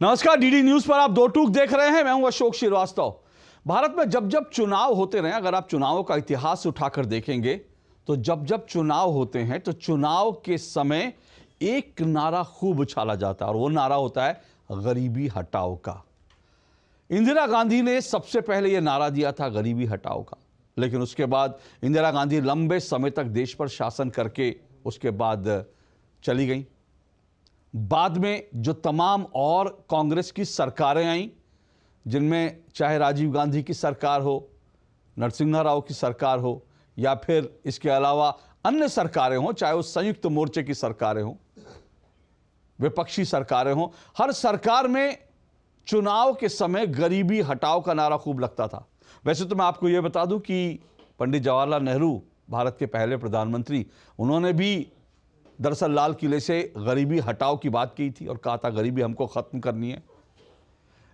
नमस्कार, DD news पर आप दो टूक देख रहे हैं। मैं हूं अशोक श्रीवास्तव। भारत में जब जब चुनाव होते रहे, अगर आप चुनावों का इतिहास उठाकर देखेंगे तो जब जब चुनाव होते हैं तो चुनाव के समय एक नारा खूब उछाला जाता है और वो नारा होता है गरीबी हटाओ का। इंदिरा गांधी ने सबसे पहले यह नारा दिया था, गरीबी हटाओ का। लेकिन उसके बाद इंदिरा गांधी लंबे समय तक देश पर शासन करके उसके बाद चली गई। बाद में जो तमाम और कांग्रेस की सरकारें आईं, जिनमें चाहे राजीव गांधी की सरकार हो, नरसिम्हा राव की सरकार हो, या फिर इसके अलावा अन्य सरकारें हों, चाहे वो संयुक्त मोर्चे की सरकारें हों, विपक्षी सरकारें हों, हर सरकार में चुनाव के समय गरीबी हटाओ का नारा खूब लगता था। वैसे तो मैं आपको यह बता दूं कि पंडित जवाहरलाल नेहरू, भारत के पहले प्रधानमंत्री, उन्होंने भी दरअसल लाल किले से गरीबी हटाओ की बात की थी और कहा था गरीबी हमको खत्म करनी है।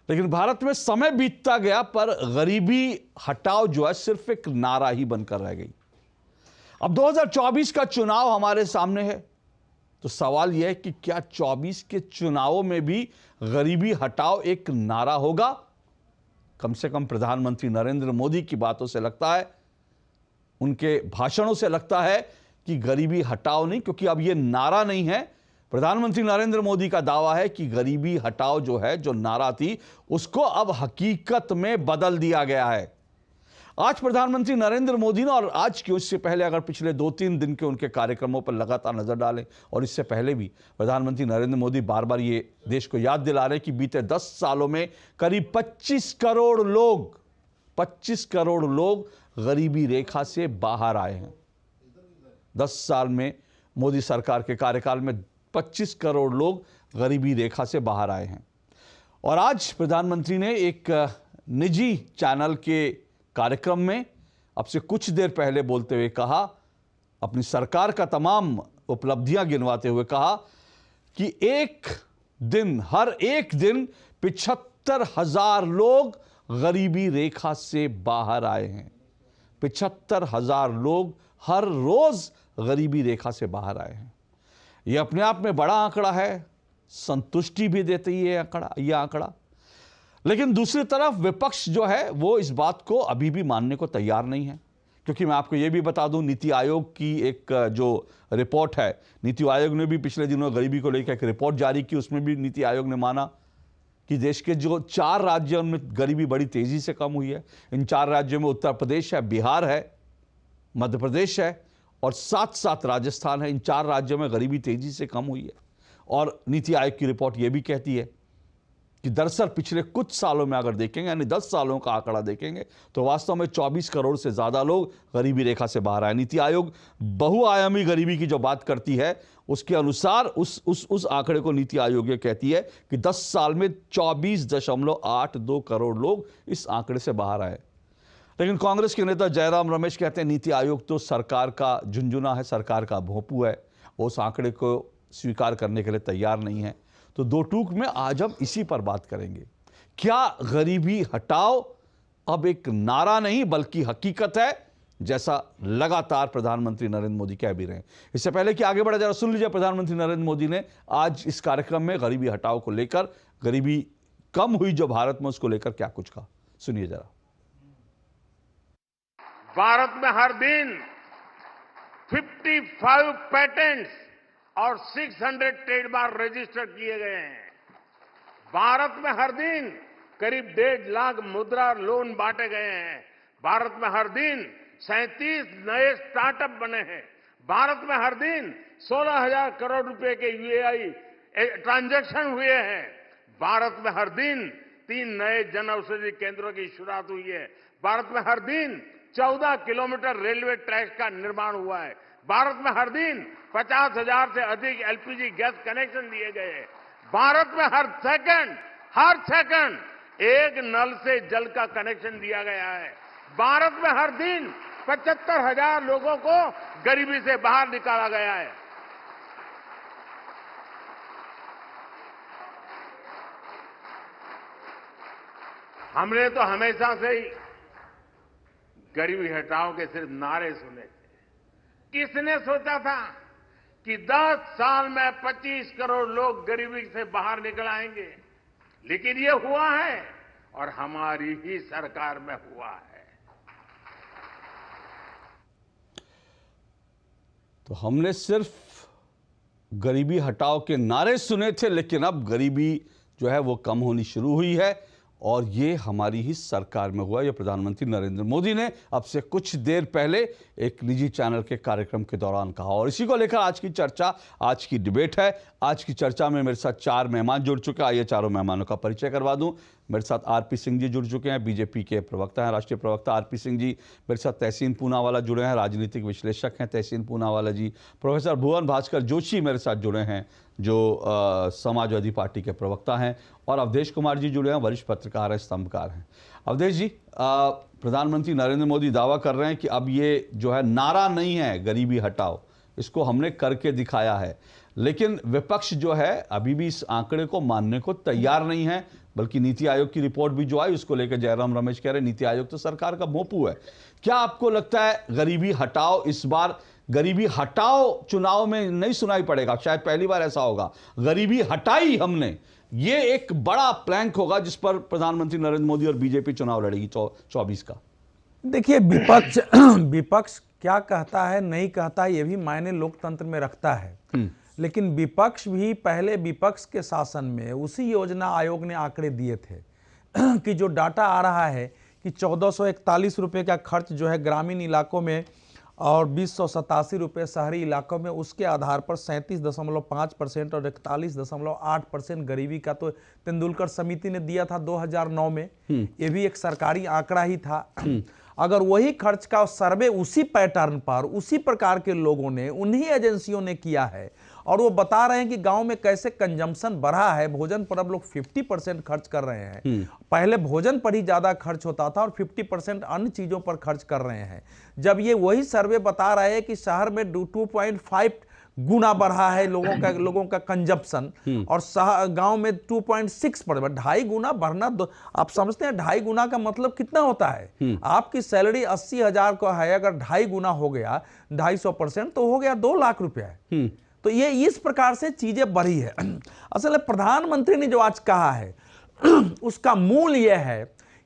लेकिन भारत में समय बीतता गया पर गरीबी हटाओ जो है सिर्फ एक नारा ही बनकर रह गई। अब 2024 का चुनाव हमारे सामने है, तो सवाल यह है कि क्या 24 के चुनावों में भी गरीबी हटाओ एक नारा होगा? कम से कम प्रधानमंत्री नरेंद्र मोदी की बातों से लगता है, उनके भाषणों से लगता है कि गरीबी हटाओ नहीं, क्योंकि अब यह नारा नहीं है। प्रधानमंत्री नरेंद्र मोदी का दावा है कि गरीबी हटाओ जो है, जो नारा थी, उसको अब हकीकत में बदल दिया गया है। आज प्रधानमंत्री नरेंद्र मोदी ने, और आज क्यों, इससे पहले अगर पिछले 2-3 दिन के उनके कार्यक्रमों पर लगातार नजर डालें, और इससे पहले भी प्रधानमंत्री नरेंद्र मोदी बार बार ये देश को याद दिला रहे कि बीते 10 सालों में करीब 25 करोड़ लोग गरीबी रेखा से बाहर आए हैं। 10 साल में मोदी सरकार के कार्यकाल में 25 करोड़ लोग गरीबी रेखा से बाहर आए हैं। और आज प्रधानमंत्री ने एक निजी चैनल के कार्यक्रम में अब से कुछ देर पहले बोलते हुए कहा, अपनी सरकार का तमाम उपलब्धियां गिनवाते हुए कहा कि हर एक दिन 75,000 लोग गरीबी रेखा से बाहर आए हैं। 75,000 लोग हर रोज गरीबी रेखा से बाहर आए हैं। यह अपने आप में बड़ा आंकड़ा है, संतुष्टि भी देती है यह आंकड़ा। लेकिन दूसरी तरफ विपक्ष जो है वो इस बात को अभी भी मानने को तैयार नहीं है, क्योंकि मैं आपको यह भी बता दूं, नीति आयोग की एक जो रिपोर्ट है, नीति आयोग ने भी पिछले दिनों गरीबी को लेकर एक रिपोर्ट जारी की। उसमें भी नीति आयोग ने माना कि देश के जो 4 राज्य हैं उनमें गरीबी बड़ी तेजी से कम हुई है। इन 4 राज्यों में उत्तर प्रदेश है, बिहार है, मध्य प्रदेश है और साथ राजस्थान है। इन 4 राज्यों में गरीबी तेजी से कम हुई है। और नीति आयोग की रिपोर्ट यह भी कहती है कि दरअसल पिछले कुछ सालों में अगर देखेंगे, यानी 10 सालों का आंकड़ा देखेंगे, तो वास्तव में 24 करोड़ से ज्यादा लोग गरीबी रेखा से बाहर आए। नीति आयोग बहुआयामी गरीबी की जो बात करती है, उसके अनुसार उस आंकड़े को नीति आयोग ये कहती है कि 10 साल में 24.82 करोड़ लोग इस आंकड़े से बाहर आए। लेकिन कांग्रेस के नेता जयराम रमेश कहते हैं नीति आयोग तो सरकार का झुंझुना है, सरकार का भोंपू है, वो उस आंकड़े को स्वीकार करने के लिए तैयार नहीं है। तो दो टूक में आज हम इसी पर बात करेंगे। क्या गरीबी हटाओ अब एक नारा नहीं बल्कि हकीकत है, जैसा लगातार प्रधानमंत्री नरेंद्र मोदी कह भी रहे हैं। इससे पहले कि आगे बढ़ा, जरा सुन लीजिए प्रधानमंत्री नरेंद्र मोदी ने आज इस कार्यक्रम में गरीबी हटाओ को लेकर, गरीबी कम हुई जो भारत में, उसको लेकर क्या कुछ कहा, सुनिए जरा। भारत में हर दिन 55 पेटेंट्स और 600 ट्रेडमार्क रजिस्टर किए गए हैं। भारत में हर दिन करीब 1.5 लाख मुद्रा लोन बांटे गए हैं। भारत में हर दिन 37 नए स्टार्टअप बने हैं। भारत में हर दिन 16,000 करोड़ रुपए के यूएई ट्रांजैक्शन हुए हैं। भारत में हर दिन 3 नए जन औषधि केंद्रों की शुरुआत हुई है। भारत में हर दिन 14 किलोमीटर रेलवे ट्रैक का निर्माण हुआ है। भारत में हर दिन 50,000 से अधिक एलपीजी गैस कनेक्शन दिए गए हैं। भारत में हर सेकंड एक नल से जल का कनेक्शन दिया गया है। भारत में हर दिन 75,000 लोगों को गरीबी से बाहर निकाला गया है। हमने तो हमेशा से ही गरीबी हटाओ के सिर्फ नारे सुने थे। किसने सोचा था कि 10 साल में 25 करोड़ लोग गरीबी से बाहर निकल आएंगे? लेकिन ये हुआ है और हमारी ही सरकार में हुआ है। तो हमने सिर्फ गरीबी हटाओ के नारे सुने थे, लेकिन अब गरीबी जो है वो कम होनी शुरू हुई है और ये हमारी ही सरकार में हुआ। ये प्रधानमंत्री नरेंद्र मोदी ने अब से कुछ देर पहले एक निजी चैनल के कार्यक्रम के दौरान कहा और इसी को लेकर आज की चर्चा, आज की डिबेट है। आज की चर्चा में मेरे साथ 4 मेहमान जुड़ चुके हैं। आइए चारों मेहमानों का परिचय करवा दूं। मेरे साथ आरपी सिंह जी जुड़ चुके हैं, बीजेपी के प्रवक्ता हैं, राष्ट्रीय प्रवक्ता आरपी सिंह जी। मेरे साथ तहसीन पूनावाला जुड़े हैं, राजनीतिक विश्लेषक हैं तहसीन पूनावाला जी। प्रोफेसर भुवन भास्कर जोशी मेरे साथ जुड़े हैं, जो समाजवादी पार्टी के प्रवक्ता हैं। और अवधेश कुमार जी जुड़े हैं, वरिष्ठ पत्रकार हैं, स्तंभकार हैं। अवधेश जी, प्रधानमंत्री नरेंद्र मोदी दावा कर रहे हैं कि अब ये जो है नारा नहीं है गरीबी हटाओ, इसको हमने करके दिखाया है। लेकिन विपक्ष जो है अभी भी इस आंकड़े को मानने को तैयार नहीं है, बल्कि नीति आयोग की रिपोर्ट भी जो आई उसको लेकर जयराम रमेश कह रहे नीति आयोग तो सरकार का मोपू है। क्या आपको लगता है गरीबी हटाओ इस बार गरीबी हटाओ चुनाव में नहीं सुनाई पड़ेगा? शायद पहली बार ऐसा होगा। गरीबी हटाई हमने, ये एक बड़ा प्लैंक होगा जिस पर प्रधानमंत्री नरेंद्र मोदी और बीजेपी चुनाव लड़ेगी 24 का। देखिए, विपक्ष क्या कहता है नहीं कहता है ये भी मायने लोकतंत्र में रखता है। लेकिन विपक्ष भी पहले विपक्ष के शासन में उसी योजना आयोग ने आंकड़े दिए थे कि जो डाटा आ रहा है कि 1441 रुपये का खर्च जो है ग्रामीण इलाकों में और 2087 रुपये शहरी इलाकों में, उसके आधार पर 37.5% और 41.8% गरीबी का तो तेंदुलकर समिति ने दिया था 2009 में। ये भी एक सरकारी आंकड़ा ही था। अगर वही खर्च का सर्वे उसी पैटर्न पर उसी प्रकार के लोगों ने, उन्हीं एजेंसियों ने किया है और वो बता रहे हैं कि गांव में कैसे कंजम्पशन बढ़ा है। भोजन पर अब लोग 50% खर्च कर रहे हैं। पहले भोजन पर ही ज्यादा खर्च होता था और 50% अन्य चीजों पर खर्च कर रहे हैं। जब ये वही सर्वे बता रहे हैं कि शहर में 2.5 गुना बढ़ा है लोगों का कंजप्शन और गांव में 2.6 पर 2.5 गुना बढ़ना। आप समझते हैं 2.5 गुना का मतलब कितना होता है? आपकी सैलरी 80,000 को है, अगर 2.5 गुना हो गया 250% तो हो गया 2 लाख रुपया। तो ये इस प्रकार से चीजें बढ़ी है। असल में प्रधानमंत्री ने जो आज कहा है उसका मूल यह है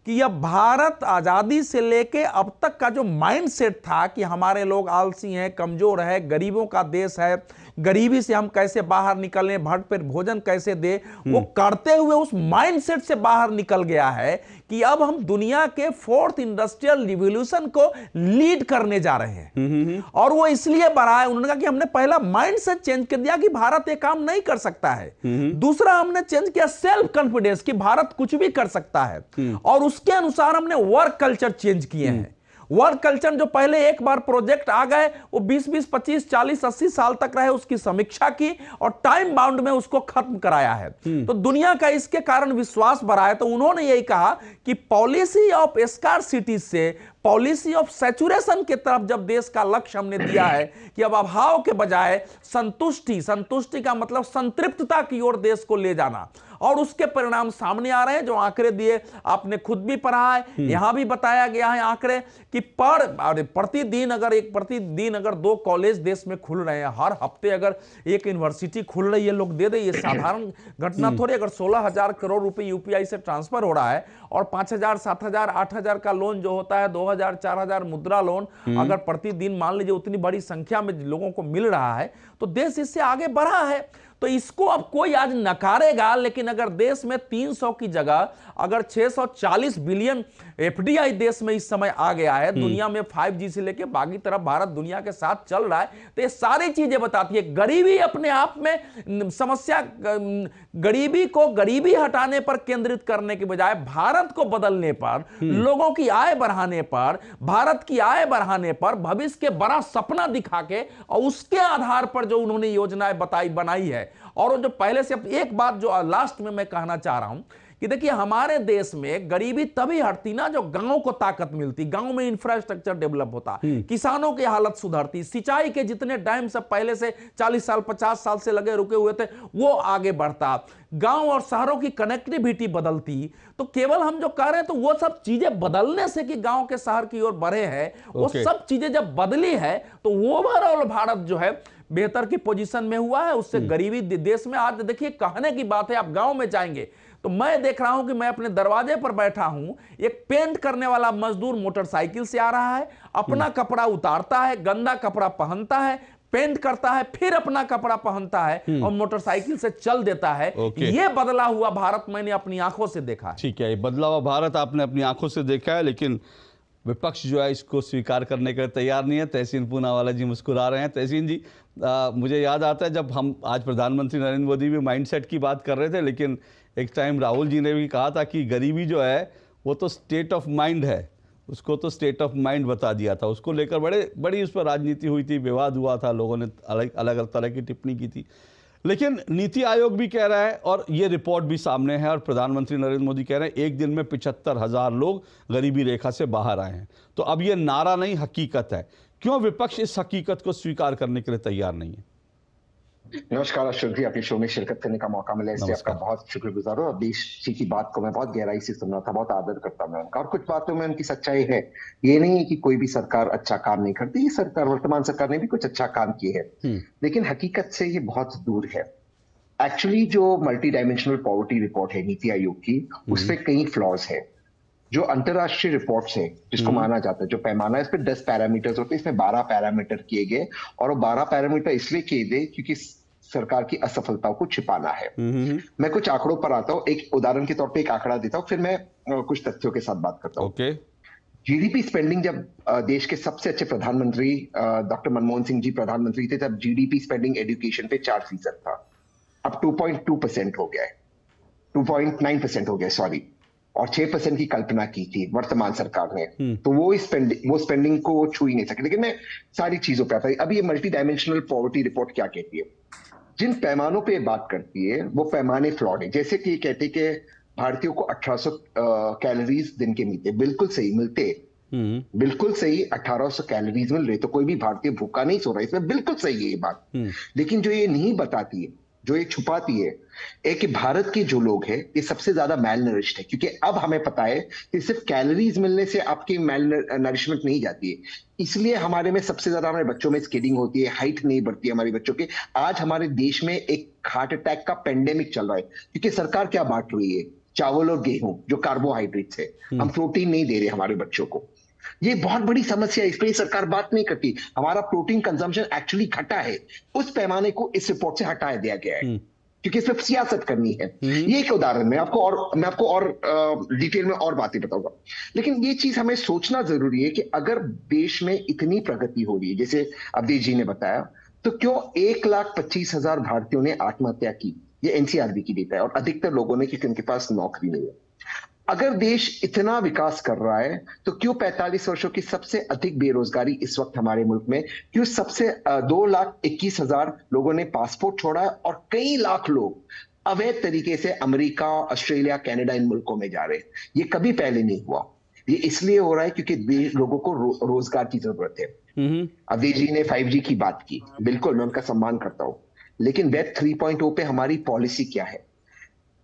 कि यह भारत आजादी से लेके अब तक का जो माइंडसेट था कि हमारे लोग आलसी हैं, कमजोर है, गरीबों का देश है, गरीबी से हम कैसे बाहर निकलें, भट पेट भोजन कैसे दे, वो करते हुए उस माइंडसेट से बाहर निकल गया है कि अब हम दुनिया के 4th इंडस्ट्रियल रिवॉल्यूशन को लीड करने जा रहे हैं। और वो इसलिए बढ़ा है, उन्होंने कहा कि हमने पहला माइंडसेट चेंज कर दिया कि भारत ये काम नहीं कर सकता है। दूसरा हमने चेंज किया सेल्फ कॉन्फिडेंस कि भारत कुछ भी कर सकता है। और उसके अनुसार हमने वर्क कल्चर चेंज किए हैं। वर्क कल्चर जो पहले एक बार प्रोजेक्ट आ गए वो 20-20, 25, 40, 80 साल तक रहे, उसकी समीक्षा की और टाइम बाउंड में उसको खत्म कराया है। तो दुनिया का इसके कारण विश्वास बढ़ा है। तो उन्होंने यही कहा कि पॉलिसी ऑफ स्कार्सिटी से पॉलिसी ऑफ सैचुरेशन की तरफ जब देश का लक्ष्य हमने दिया है कि अब अभाव के बजाय संतुष्टि का मतलब संतृप्तता की ओर देश को ले जाना, और उसके परिणाम सामने आ रहे हैं। जो आंकड़े दिए आपने खुद भी पढ़ा है, यहां भी बताया गया है आंकड़े कि प्रतिदिन अगर 2 कॉलेज देश में खुल रहे हैं, हर हफ्ते अगर एक यूनिवर्सिटी खुल रही है, लोग दे दे, ये साधारण घटना थोड़ी। अगर 16,000 करोड़ रुपए यूपीआई से ट्रांसफर हो रहा है और 5,000, 7,000, 8,000 का लोन जो होता है, 2,000, 4,000 मुद्रा लोन अगर प्रतिदिन मान लीजिए उतनी बड़ी संख्या में लोगों को मिल रहा है तो देश इससे आगे बढ़ा है। तो इसको अब कोई आज नकारेगा, लेकिन अगर देश में 300 की जगह अगर 640 बिलियन एफडीआई देश में इस समय आ गया है, दुनिया में 5G से लेके बाकी तरफ भारत दुनिया के साथ चल रहा है, तो ये सारी चीजें बताती है। गरीबी अपने आप में समस्या, गरीबी हटाने पर केंद्रित करने के बजाय भारत को बदलने पर, लोगों की आय बढ़ाने पर, भारत की आय बढ़ाने पर, भविष्य के बड़ा सपना दिखा के और उसके आधार पर जो उन्होंने योजनाएं बनाई है। और जो पहले से एक बात जो लास्ट में मैं कहना चाह रहा हूं कि देखिए, हमारे देश में गरीबी तभी हटती ना जो गांव को ताकत मिलती, गांव में इंफ्रास्ट्रक्चर डेवलप होता, किसानों की हालत सुधरती, सिंचाई के जितने डैम सब पहले से 40 साल 50 साल से लगे रुके हुए थे वो आगे बढ़ता, गांव और शहरों की कनेक्टिविटी बदलती। तो केवल हम जो कह रहे हैं तो वो सब चीजें बदलने से कि गांव के शहर की ओर बढ़े हैं, वो सब चीजें जब बदली है तो ओवरऑल भारत जो है बेहतर की पोजीशन में हुआ है, उससे गरीबी देश में आज देखिए, कहने की बात है, आप गांव में जाएंगे तो मैं देख रहा हूं कि मैं अपने दरवाजे पर बैठा हूं, एक पेंट करने वाला मजदूर मोटरसाइकिल से आ रहा है, अपना कपड़ा उतारता है, गंदा कपड़ा पहनता है, पेंट करता है, फिर अपना कपड़ा पहनता है और मोटरसाइकिल से चल देता है। ये बदला हुआ भारत मैंने अपनी आंखों से देखा है। ठीक है, ये बदला हुआ भारत आपने अपनी आंखों से देखा है, लेकिन विपक्ष जो है इसको स्वीकार करने के लिए तैयार नहीं है। तहसीन पूनावाला जी मुस्कुरा रहे हैं। तहसीन जी, मुझे याद आता है जब हम आज प्रधानमंत्री नरेंद्र मोदी भी माइंडसेट की बात कर रहे थे, लेकिन एक टाइम राहुल जी ने भी कहा था कि गरीबी जो है वो तो स्टेट ऑफ माइंड है, उसको तो स्टेट ऑफ माइंड बता दिया था। उसको लेकर बड़ी उस पर राजनीति हुई थी, विवाद हुआ था, लोगों ने अलग अलग तरह की टिप्पणी की थी। लेकिन नीति आयोग भी कह रहा है और ये रिपोर्ट भी सामने है और प्रधानमंत्री नरेंद्र मोदी कह रहे हैं एक दिन में 75,000 लोग गरीबी रेखा से बाहर आए हैं। तो अब ये नारा नहीं, हकीकत है। क्यों विपक्ष इस हकीकत को स्वीकार करने के लिए तैयार नहीं है? नमस्कार अशोक जी, आपके शो में शिरकत करने का मौका मिला, इसलिए आपका बहुत शुक्रगुजार हूँ। और देश जी की बात को मैं बहुत गहराई से सुन रहा था, बहुत आदर करता मैं उनका, और कुछ बातों में उनकी सच्चाई है। ये नहीं है कि कोई भी सरकार अच्छा काम नहीं करती, ये सरकार, वर्तमान सरकार ने भी कुछ अच्छा काम किए है, लेकिन हकीकत से ये बहुत दूर है। एक्चुअली जो मल्टी डायमेंशनल पॉवर्टी रिपोर्ट है नीति आयोग की, उसपे कई फ्लॉज है। जो अंतरराष्ट्रीय रिपोर्ट्स है जिसको माना जाता है, जो पैमाना है, इस पे 10 पैरामीटर्स होते हैं, इसमें 12 पैरामीटर किए गए, और वो 12 पैरामीटर इसलिए किए गए क्योंकि सरकार की असफलताओं को छिपाना है। मैं कुछ आंकड़ों पर आता हूँ, एक उदाहरण के तौर पे एक आंकड़ा देता हूँ, फिर मैं कुछ तथ्यों के साथ बात करता हूँ। जीडीपी स्पेंडिंग, जब देश के सबसे अच्छे प्रधानमंत्री डॉक्टर मनमोहन सिंह जी प्रधानमंत्री थे, तब जीडीपी स्पेंडिंग एजुकेशन पे 4% था, अब 2.2% हो गया है, 2.9% हो गया, सॉरी, और 6% की कल्पना की थी वर्तमान सरकार ने। तो वो स्पेंडिंग को छू ही नहीं सके। लेकिन मैं सारी चीजों पे आता हूं। अब ये मल्टी डायमेंशनल पॉवर्टी रिपोर्ट क्या कहती है, जिन पैमानों पे बात करती है वो पैमाने फ्लॉड है। जैसे कि कहते कि भारतीयों को 1800 कैलोरीज दिन के मिलते, बिल्कुल सही मिलते, बिल्कुल सही 1800 कैलोरीज मिल रहे, तो कोई भी भारतीय भूखा नहीं सो रहा, इसमें बिल्कुल सही है ये बात। लेकिन जो ये नहीं बताती है, जो ये छुपाती है, एक कि भारत के जो लोग हैं ये सबसे ज्यादा मैल नरिश्ड है, क्योंकि अब हमें पता है कि सिर्फ कैलोरीज मिलने से आपकी मैल नरिशमेंट नहीं जाती है। इसलिए हमारे में सबसे ज्यादा हमारे बच्चों में स्किडिंग होती है, हाइट नहीं बढ़ती है हमारे बच्चों की। आज हमारे देश में एक हार्ट अटैक का पेंडेमिक चल रहा है, क्योंकि सरकार क्या बांट रही है, चावल और गेहूं जो कार्बोहाइड्रेट्स है, हम प्रोटीन नहीं दे रहे हमारे बच्चों को। ये बहुत बड़ी समस्या है, इस पर सरकार बात नहीं करती। हमारा प्रोटीन कंजम्पशन एक्चुअली घटा है, उस पैमाने को इस रिपोर्ट से हटाया दिया गया है, क्योंकि इसमें सियासत करनी है। ये एक उदाहरण, मैं आपको और डिटेल में और बातें बताऊंगा। लेकिन ये चीज हमें सोचना जरूरी है कि अगर देश में इतनी प्रगति हो रही है, जैसे अवधेश जी ने बताया, तो क्यों 1,25,000 भारतीयों ने आत्महत्या की? ये एनसीआरबी की डेटा है, और अधिकतर लोगों ने, क्योंकि उनके पास नौकरी नहीं है। अगर देश इतना विकास कर रहा है, तो क्यों 45 वर्षों की सबसे अधिक बेरोजगारी इस वक्त हमारे मुल्क में, क्यों सबसे 2,21,000 लोगों ने पासपोर्ट छोड़ा है, और कई लाख लोग अवैध तरीके से अमेरिका, ऑस्ट्रेलिया, कनाडा, इन मुल्कों में जा रहे हैं? ये कभी पहले नहीं हुआ। ये इसलिए हो रहा है क्योंकि लोगों को रोजगार की जरूरत है। अवधेश जी ने 5G की बात की, बिल्कुल मैं उनका सम्मान करता हूं, लेकिन वेब 3.0 पे हमारी पॉलिसी क्या है?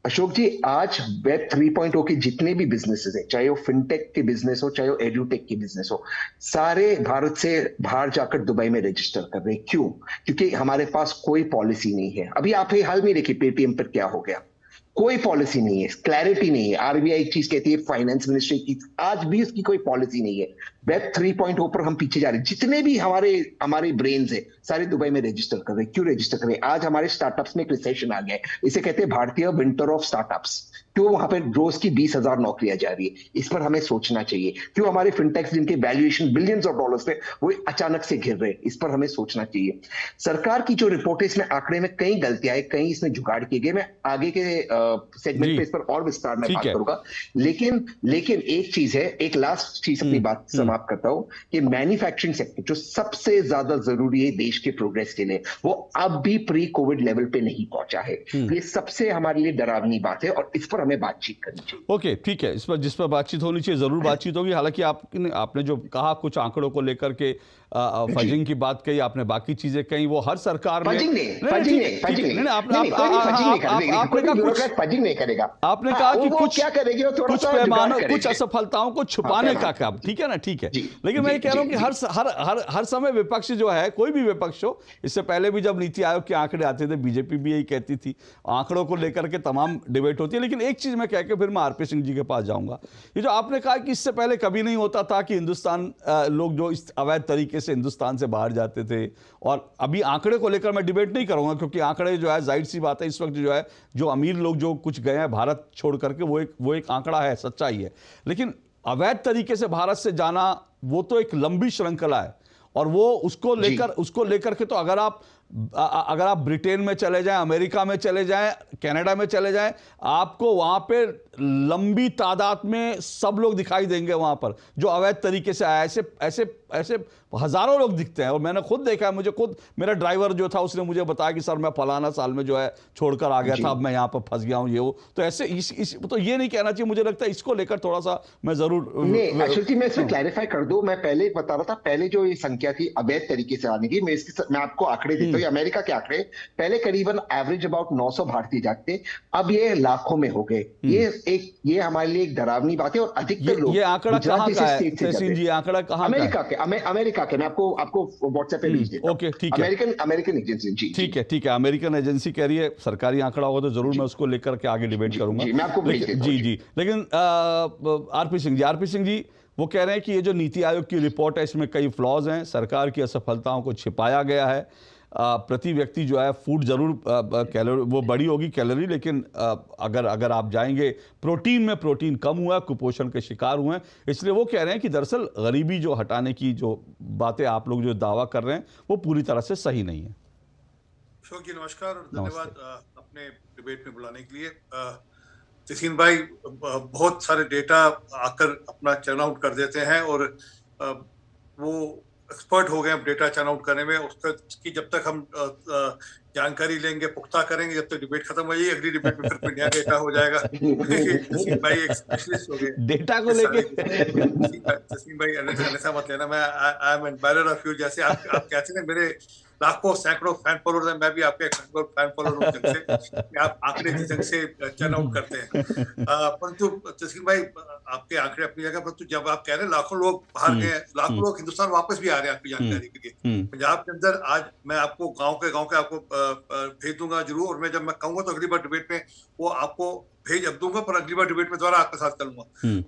अशोक जी, आज वेब 3.0 के जितने भी बिजनेसेस हैं, चाहे वो फिनटेक के बिजनेस हो, चाहे वो एड्यूटेक के बिजनेस हो, सारे भारत से बाहर जाकर दुबई में रजिस्टर कर रहे हैं। क्यों? क्योंकि हमारे पास कोई पॉलिसी नहीं है। अभी आप हाल में देखिए पेटीएम पर क्या हो गया, कोई पॉलिसी नहीं है, क्लैरिटी नहीं है। आरबीआई चीज कहती है, फाइनेंस मिनिस्ट्री की आज भी उसकी कोई पॉलिसी नहीं है। वेब 3.0 पर हम पीछे जा रहे हैं। जितने भी हमारे ब्रेन्स है, सारे दुबई में रजिस्टर कर रहे हैं। क्यों रजिस्टर कर रहे हैं? आज हमारे स्टार्टअप्स में एक रिसेशन आ गया है, इसे कहते हैं भारतीय विंटर ऑफ स्टार्टअप्स। क्यों वहां पर रोज की 20,000 नौकरियां जा रही है? इस पर हमें सोचना चाहिए। क्यों हमारे फिनटेक्स जिनके वैल्यूएशन बिलियंस ऑफ डॉलर्स पे, वो अचानक से गिर रहे हैं? इस पर हमें सोचना चाहिए। सरकार की जो रिपोर्ट है, इसमें आंकड़े में कई गलतियां है, कई इसमें जुगाड़ किए गए। मैं आगे के सेगमेंट पे इस पर और विस्तार में बात करूंगा। लेकिन एक चीज है, एक लास्ट चीज अपनी बात समाप्त करता हूं, कि मैन्युफैक्चरिंग सेक्टर जो सबसे ज्यादा जरूरी है देश के प्रोग्रेस के लिए, वो अब भी प्री कोविड लेवल पे नहीं पहुंचा है। ये सबसे हमारे लिए डरावनी बात है, और इस पर हमें बातचीत करनी चाहिए। ओके, ठीक है, इस पर जिस पर बातचीत होनी चाहिए जरूर बातचीत होगी। हालांकि आपने जो कहा कुछ आंकड़ों को लेकर के फजिंग की बात कही, आपने बाकी चीजें कही, वो हर सरकार में फजिंग नहीं करेगा। आपने कहा कि कुछ क्या करेगी, कुछ पैमानों, कुछ असफलताओं को छुपाने का काम, ठीक है ना, ठीक है। ठीक है। जी, लेकिन मैं ये जी, कह रहा हूँ कि जी, हर समय विपक्ष जो है, कोई भी विपक्ष हो, इससे पहले भी जब नीति आयोग के आंकड़े आते थे बीजेपी भी यही कहती थी, आंकड़ों को लेकर के तमाम डिबेट होती है। लेकिन एक चीज मैं कह के फिर मैं आरपी सिंह जी के पास जाऊंगा, ये जो आपने कहा कि इससे पहले कभी नहीं होता था कि हिंदुस्तान लोग जो इस अवैध तरीके से हिंदुस्तान से बाहर जाते थे, और अभी आंकड़े को लेकर मैं डिबेट नहीं करूंगा क्योंकि आंकड़े जो है, जाहिर सी बात है, इस वक्त जो है जो अमीर लोग जो कुछ गए हैं भारत छोड़ करके, वो एक आंकड़ा है, सच्चाई है। लेकिन अवैध तरीके से भारत से जाना वो तो एक लंबी श्रृंखला है, और वो उसको लेकर के तो अगर आप ब्रिटेन में चले जाएं, अमेरिका में चले जाएं, कनाडा में चले जाएं, आपको वहां पे लंबी तादाद में सब लोग दिखाई देंगे वहां पर जो अवैध तरीके से आया। ऐसे हजारों लोग दिखते हैं, और मैंने खुद देखा है, मुझे खुद मेरा ड्राइवर जो था उसने मुझे बताया कि सर मैं फलाना साल में जो है छोड़कर आ गया था, अब मैं यहाँ पर फंस गया हूँ, ये वो। तो ऐसे तो ये नहीं कहना चाहिए, मुझे लगता है इसको लेकर थोड़ा सा मैं जरूर नहीं, अशोक जी, मैं इसमें क्लैरिफाई कर दूं। मैं पहले बता रहा था, पहले जो ये संख्या थी अवैध तरीके से आने की, मैं आपको आंकड़े देता हूँ, अमेरिका के आंकड़े। पहले करीबन एवरेज अबाउट 900 भारतीय जाते, अब ये लाखों में हो गए। ये हमारे लिए एक डरावनी बात है, और अधिकतर लोग ये आंकड़ा कहाँ का है तहसीन जी? आंकड़ा कहाँ का है? अमेरिका के मैं आपको व्हाट्सएप पे भेज देता हूं। ओके, ठीक है। American agency. जी, ठीक है। अमेरिकन एजेंसी कह रही है, सरकारी आंकड़ा होगा तो जरूर मैं उसको लेकर के आगे डिबेट करूंगा। जी, मैं आपको भेज देता हूं। जी। लेकिन आरपी सिंह जी वो कह रहे हैं कि ये जो नीति आयोग की रिपोर्ट है इसमें कई फ्लॉज हैं, सरकार की असफलताओं को छिपाया गया है। प्रति व्यक्ति जो है फूड जरूर कैलोरी वो बड़ी होगी कैलोरी, लेकिन अगर आप जाएंगे प्रोटीन कम हुआ, कुपोषण के शिकार हुए हैं। इसलिए वो कह रहे हैं कि दरअसल गरीबी जो हटाने की जो बातें आप लोग जो दावा कर रहे हैं वो पूरी तरह से सही नहीं है। अशोक जी नमस्कार और धन्यवाद अपने डिबेट में बुलाने के लिए। तहसीन भाई बहुत सारे डेटा आकर अपना चर्न आउट कर देते हैं, और वो एक्सपर्ट हो गए अब डेटा चर्न आउट करने में। उसकी जब तक हम जानकारी लेंगे, पुख्ता करेंगे, जब तक डिबेट खत्म हो जाएगी, अगली डिबेट में फिर कोई नया डेटा हो जाएगा। तहसीन भाई एक स्पेशलिस्ट हो गए डेटा को लेके। तहसीन भाई ऐसा मत लेना, मैं I am admirer of you. जैसे आप कहते हैं मेरे लाखों सैकड़ों फैन फॉलोअर्स हैं, मैं भी आपके फैन फॉलोअर हूं जंग से, आप आंकड़े की जंग से चर्न आउट करते हैं। परंतु तहसीन भाई आपके आंकड़े अपनी जगह, परंतु जब आप कह रहे हैं लाखों लोग बाहर गए, लाखों लोग हिंदुस्तान वापस भी आ रहे हैं, आपकी जानकारी के लिए पंजाब के अंदर आज मैं आपको गांव के आपको भेज दूंगा जरूर, और मैं जब मैं कहूंगा तो अगली बार डिबेट में वो आपको भेज अब दूंगा, पर अगली बार डिबेट में दोबारा आपके साथ करूंगा।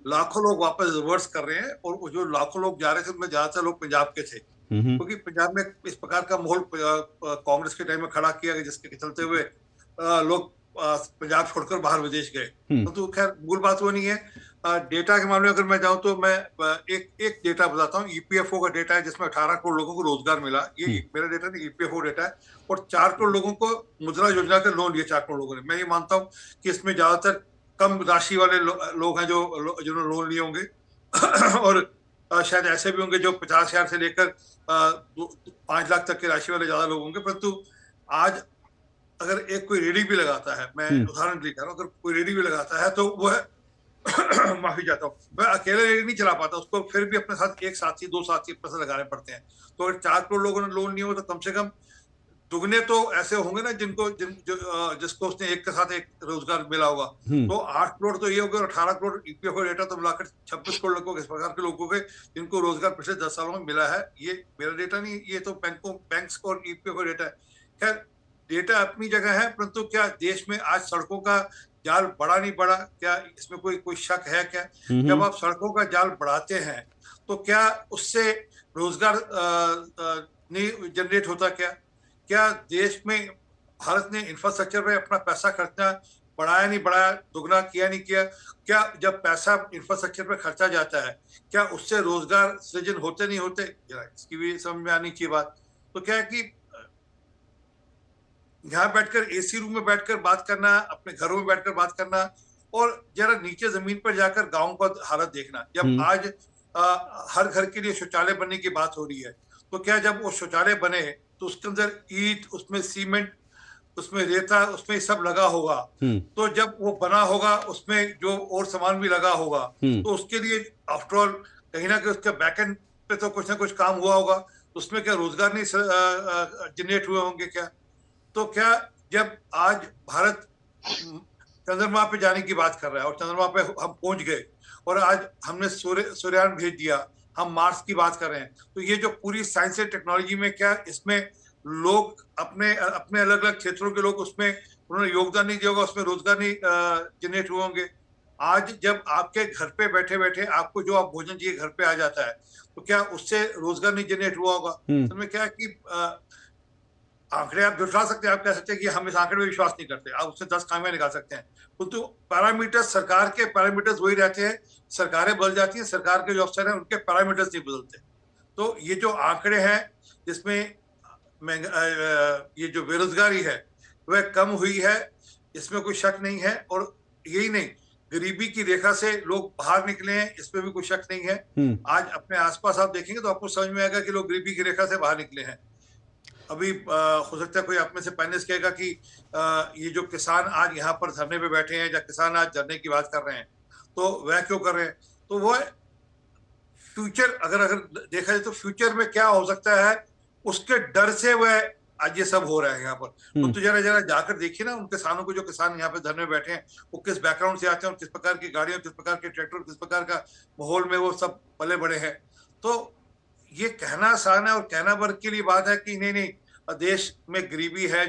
लाखों लोग वापस रिवर्स कर रहे हैं, और जो लाखों लोग जा रहे थे उनमें ज्यादातर लोग पंजाब के थे, क्योंकि पंजाब में इस प्रकार का माहौल कांग्रेस के टाइम में खड़ा किया गया जिसके चलते हुए लोग पंजाब छोड़कर बाहर विदेश गए। तो खैर मूल बात वो नहीं है। डेटा के मामले में अगर मैं जाऊं तो मैं एक डेटा बताता हूं। ईपीएफओ का डेटा है जिसमें 18 करोड़ लोगों को रोजगार मिला। ये मेरा डेटा नहीं, ईपीएफओ डेटा है। और 4 करोड़ लोगों को मुद्रा योजना का लोन लिया, 4 करोड़ लोगों ने। मैं ये मानता हूँ कि इसमें ज्यादातर कम राशि वाले लोग हैं जिन्होंने लोन लिए होंगे और शायद ऐसे भी होंगे जो 50,000 से लेकर 5 लाख तक की राशि वाले ज्यादा लोग होंगे। परंतु आज अगर एक कोई रेडी भी लगाता है, मैं उदाहरण के लिए कह रहा हूँ, अगर कोई रेडी भी लगाता है तो वो है माफी चाहता हूँ, मैं अकेले रेडी नहीं चला पाता, उसको फिर भी अपने साथ एक साथी 2 साथी पैसे लगाने पड़ते हैं। तो अगर 4 करोड़ लोगों ने लोन नहीं हो तो कम से कम दुगने तो ऐसे होंगे ना जिसको उसने एक के साथ एक रोजगार मिला होगा। तो 8 करोड़ तो ये हो गए, और 18 करोड़ ईपीएफओ डेटा तो मिलाकर 26 करोड़ लोगों इस प्रकार के लोगों के जिनको रोजगार पिछले 10 सालों में मिला है। ये मेरा डेटा नहीं, ये तो बैंक्स और ईपीएफओ डेटा है। खैर डेटा अपनी जगह है, परंतु क्या देश में आज सड़कों का जाल बढ़ा नहीं बढ़ा, क्या इसमें कोई शक है क्या? जब आप सड़कों का जाल बढ़ाते हैं तो क्या उससे रोजगार नहीं जनरेट होता? क्या देश में भारत ने इंफ्रास्ट्रक्चर पे अपना पैसा खर्चना बढ़ाया नहीं बढ़ाया, दुगना किया नहीं किया? क्या जब पैसा इंफ्रास्ट्रक्चर पे खर्चा जाता है क्या उससे रोजगार सृजन होते नहीं होते? इसकी भी समझ में आनी चाहिए बात। तो क्या है कि यहाँ बैठकर एसी रूम में बैठकर बात करना, अपने घरों में बैठकर बात करना, और जरा नीचे जमीन पर जाकर गांव का हालत देखना। जब आज हर घर के लिए शौचालय बनने की बात हो रही है, तो क्या जब वो शौचालय बने तो उसके अंदर ईंट, उसमें सीमेंट, उसमें रेता, उसमें सब लगा होगा, तो जब वो बना होगा उसमें जो और सामान भी लगा होगा, तो उसके लिए आफ्टरऑल कहीं ना कहीं उसके बैकएंड पे तो कुछ ना कुछ काम हुआ होगा। तो उसमें क्या रोजगार नहीं जनरेट हुए होंगे क्या? तो क्या जब आज भारत चंद्रमा पे जाने की बात कर रहा है और चंद्रमा पे हम पहुंच गए, और आज हमने सूर्ययान भेज दिया, हम मार्स की बात कर रहे हैं। तो ये जो पूरी साइंस एंड टेक्नोलॉजी में क्या इसमें लोग अपने अपने अलग अलग क्षेत्रों के लोग उसमें उन्होंने योगदान नहीं दिया होगा, उसमें रोजगार नहीं जनरेट हुए होंगे। आज जब आपके घर पे बैठे बैठे आपको जो आप भोजन चाहिए घर पे आ जाता है, तो क्या उससे रोजगार नहीं जनरेट हुआ होगा? तो मैं क्या कि आंकड़े आप जुटा सकते हैं, आप कह सकते हैं कि हम इस आंकड़े में विश्वास नहीं करते, आप उससे 10 खामियां निकाल सकते हैं, परंतु पैरामीटर्स सरकार के पैरामीटर्स वही रहते हैं। सरकारें बदल जाती हैं, सरकार के जो अफसर हैं उनके पैरामीटर्स नहीं बदलते। तो ये जो आंकड़े हैं जिसमें ये जो बेरोजगारी है वह कम हुई है, इसमें कोई शक नहीं है। और यही नहीं, गरीबी की रेखा से लोग बाहर निकले हैं, इसमें भी कोई शक नहीं है। आज अपने आसपास आप देखेंगे तो आपको समझ में आएगा कि लोग गरीबी की रेखा से बाहर निकले हैं। अभी हो सकता है कोई आप में से पैनलिस्ट कहेगा कि ये जो किसान आज यहाँ पर धरने पे बैठे हैं या किसान आज धरने की बात कर रहे हैं, तो वह क्यों कर रहे हैं? तो वो फ्यूचर अगर देखा जाए तो फ्यूचर में क्या हो सकता है उसके डर से वह आज ये सब हो रहा है यहाँ पर। तो जरा जरा जाकर देखिए ना उन किसानों को, जो किसान यहाँ पे धरने में बैठे हैं, वो किस बैकग्राउंड से आते हैं और किस प्रकार की गाड़ियों, किस प्रकार के ट्रैक्टर, किस प्रकार का माहौल में वो सब पले बड़े हैं। तो ये कहना आसान है और कहना वर्ग के लिए बात है कि नहीं देश में गरीबी है।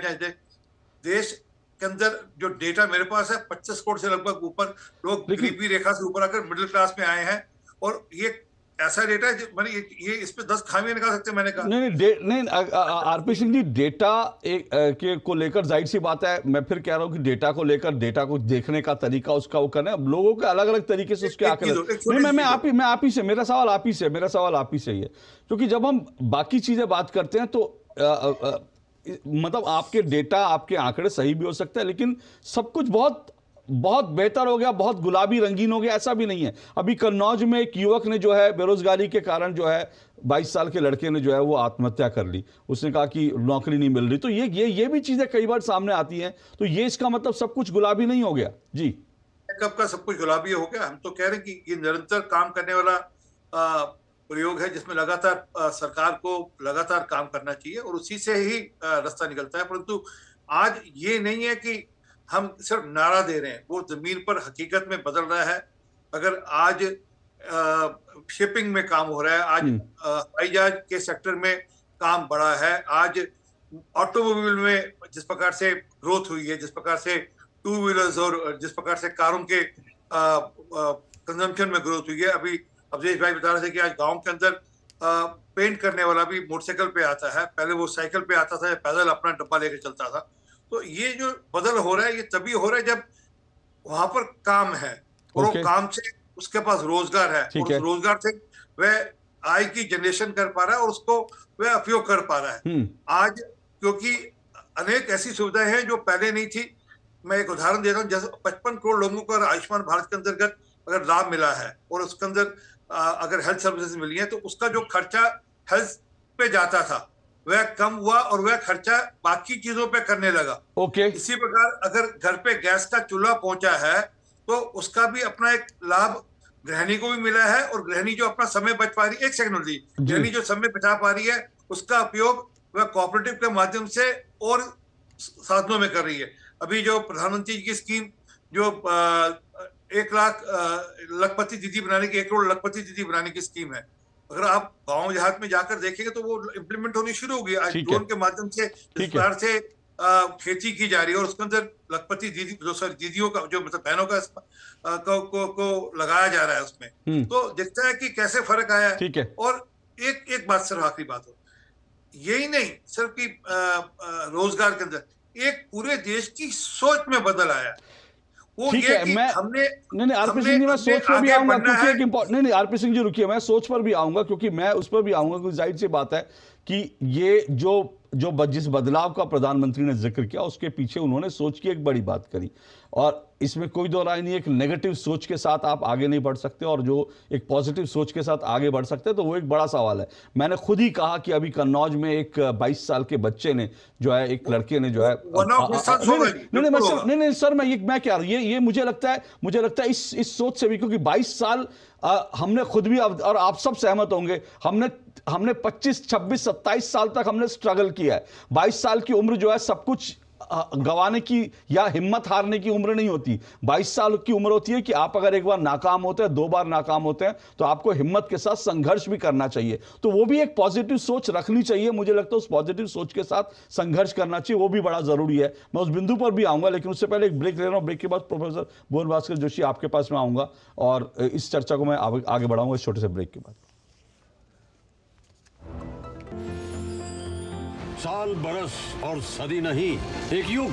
देश के अंदर जो डेटा मेरे पास है 25 करोड़ से लगभग ऊपर लोग गरीबी रेखा से ऊपर आकर मिडिल क्लास में आए हैं। और ये ऐसा डेटा है मैंने ये इस पे 10 खामियां निकाल सकते हैं, मैंने कहा नहीं आरपी सिंह जी, डेटा के को लेकर जाहिर सी बात है, मैं फिर कह रहा हूं कि डेटा को लेकर, डेटा को देखने का तरीका उसका वो करना है, लोगों के अलग अलग तरीके से उसके आंकड़े। मैं आप ही से मेरा सवाल आप ही से ही है, क्योंकि जब हम बाकी चीजें बात करते हैं तो मतलब आपके डेटा, आपके आंकड़े सही भी हो सकते हैं, लेकिन सब कुछ बहुत बेहतर हो गया, बहुत गुलाबी रंगीन हो गया, ऐसा भी नहीं है। अभी कन्नौज में एक युवक ने जो है बेरोजगारी के कारण जो है 22 साल के लड़के ने जो है वो आत्महत्या कर ली। उसने कहा कि नौकरी नहीं मिल रही। तो ये भी चीजें कई बार सामने आती हैं। तो ये इसका मतलब सब कुछ गुलाबी नहीं हो गया जी? कब का सब कुछ गुलाबी हो गया? हम तो कह रहे हैं कि ये निरंतर काम करने वाला प्रयोग है, जिसमें लगातार सरकार को लगातार काम करना चाहिए और उसी से ही रास्ता निकलता है। परंतु आज ये नहीं है कि हम सिर्फ नारा दे रहे हैं, वो जमीन पर हकीकत में बदल रहा है। अगर आज शिपिंग में काम हो रहा है, आज हवाई जहाज के सेक्टर में काम बढ़ा है, आज ऑटोमोबाइल में जिस प्रकार से ग्रोथ हुई है, जिस प्रकार से टू व्हीलर्स और जिस प्रकार से कारों के कंजम्पशन में ग्रोथ हुई है। अभी अवधेश भाई बता रहे थे कि आज गांव के अंदर पेंट करने वाला भी मोटरसाइकिल पे आता है, पहले वो साइकिल पे आता था या पैदल अपना डब्बा लेकर चलता था। तो ये जो बदल हो रहा है ये तभी हो रहा है जब वहां पर काम है और वो काम से उसके पास रोजगार है और उस रोजगार से वह आय की जनरेशन कर पा रहा है और उसको वह उपयोग कर पा रहा है। आज क्योंकि अनेक ऐसी सुविधाएं हैं जो पहले नहीं थी। मैं एक उदाहरण दे रहा हूँ, जैसे 55 करोड़ लोगों को आयुष्मान भारत के अंतर्गत अगर लाभ मिला है और उसके अंदर अगर हेल्थ सर्विसेज मिली है तो उसका जो खर्चा हेल्थ पे जाता था वह कम हुआ और वह खर्चा बाकी चीजों पे करने लगा। इसी प्रकार अगर घर पे गैस का चूल्हा पहुंचा है तो उसका भी अपना एक लाभ गृहिणी को भी मिला है और गृहिणी जो अपना समय बच पा रही है, एक सेकंड दी, गृहिणी जो समय बचा पा रही है उसका उपयोग वह कोऑपरेटिव के माध्यम से और साधनों में कर रही है। अभी जो प्रधानमंत्री जी की स्कीम जो 1 लाख लखपति दीदी बनाने की, 1 करोड़ लखपति दीदी बनाने की स्कीम है, अगर आप गांव देहात में जाकर देखेंगे तो वो इम्प्लीमेंट होनी शुरू हो गई। आज ड्रोन के माध्यम से इस प्रकार से खेती की जा रही है और उसके अंदर लखपति दीदी दीदियों का जो मतलब बहनों का को लगाया जा रहा है उसमें। तो दिखता है कि कैसे फर्क आया है। और एक बात सिर्फ आखिरी बात हो, यही नहीं सिर्फ कि रोजगार के अंदर एक पूरे देश की सोच में बदल आया। ठीक है, मैं आरपी सिंह जी, मैं सोच पर भी आऊंगा क्योंकि एक इंपॉर्टेंट नहीं आरपी सिंह जी रुकिए, मैं सोच पर भी आऊंगा क्योंकि मैं उस पर भी आऊंगा क्योंकि जाहिर सी बात है कि ये जो जिस बदलाव का प्रधानमंत्री ने जिक्र किया उसके पीछे उन्होंने सोच की एक बड़ी बात करी और इसमें कोई दो राय नहीं। एक नेगेटिव सोच के साथ आप आगे नहीं बढ़ सकते और जो एक पॉजिटिव सोच के साथ आगे बढ़ सकते हैं, तो वो एक बड़ा सवाल है। मैंने खुद ही कहा कि अभी कन्नौज में एक 22 साल के बच्चे ने जो है, एक लड़के ने जो है, नहीं सर, मैं क्या ये मुझे लगता है इस सोच से भी, क्योंकि 22 साल हमने खुद भी और आप सब सहमत होंगे, हमने 25, 26, 27 साल तक हमने स्ट्रगल किया है। 22 साल की उम्र जो है सब कुछ गंवाने की या हिम्मत हारने की उम्र नहीं होती। 22 साल की उम्र होती है कि आप अगर एक बार नाकाम होते हैं, 2 बार नाकाम होते हैं, तो आपको हिम्मत के साथ संघर्ष भी करना चाहिए। तो वो भी एक पॉजिटिव सोच रखनी चाहिए। मुझे लगता है उस पॉजिटिव सोच के साथ संघर्ष करना चाहिए, वो भी बड़ा जरूरी है। मैं उस बिंदु पर भी आऊंगा, लेकिन उससे पहले एक ब्रेक ले रहा हूं। ब्रेक के बाद प्रोफेसर भुवन भास्कर जोशी आपके पास में आऊंगा और इस चर्चा को मैं आगे बढ़ाऊंगा इस छोटे से ब्रेक के बाद। साल, बरस और सदी नहीं, एक युग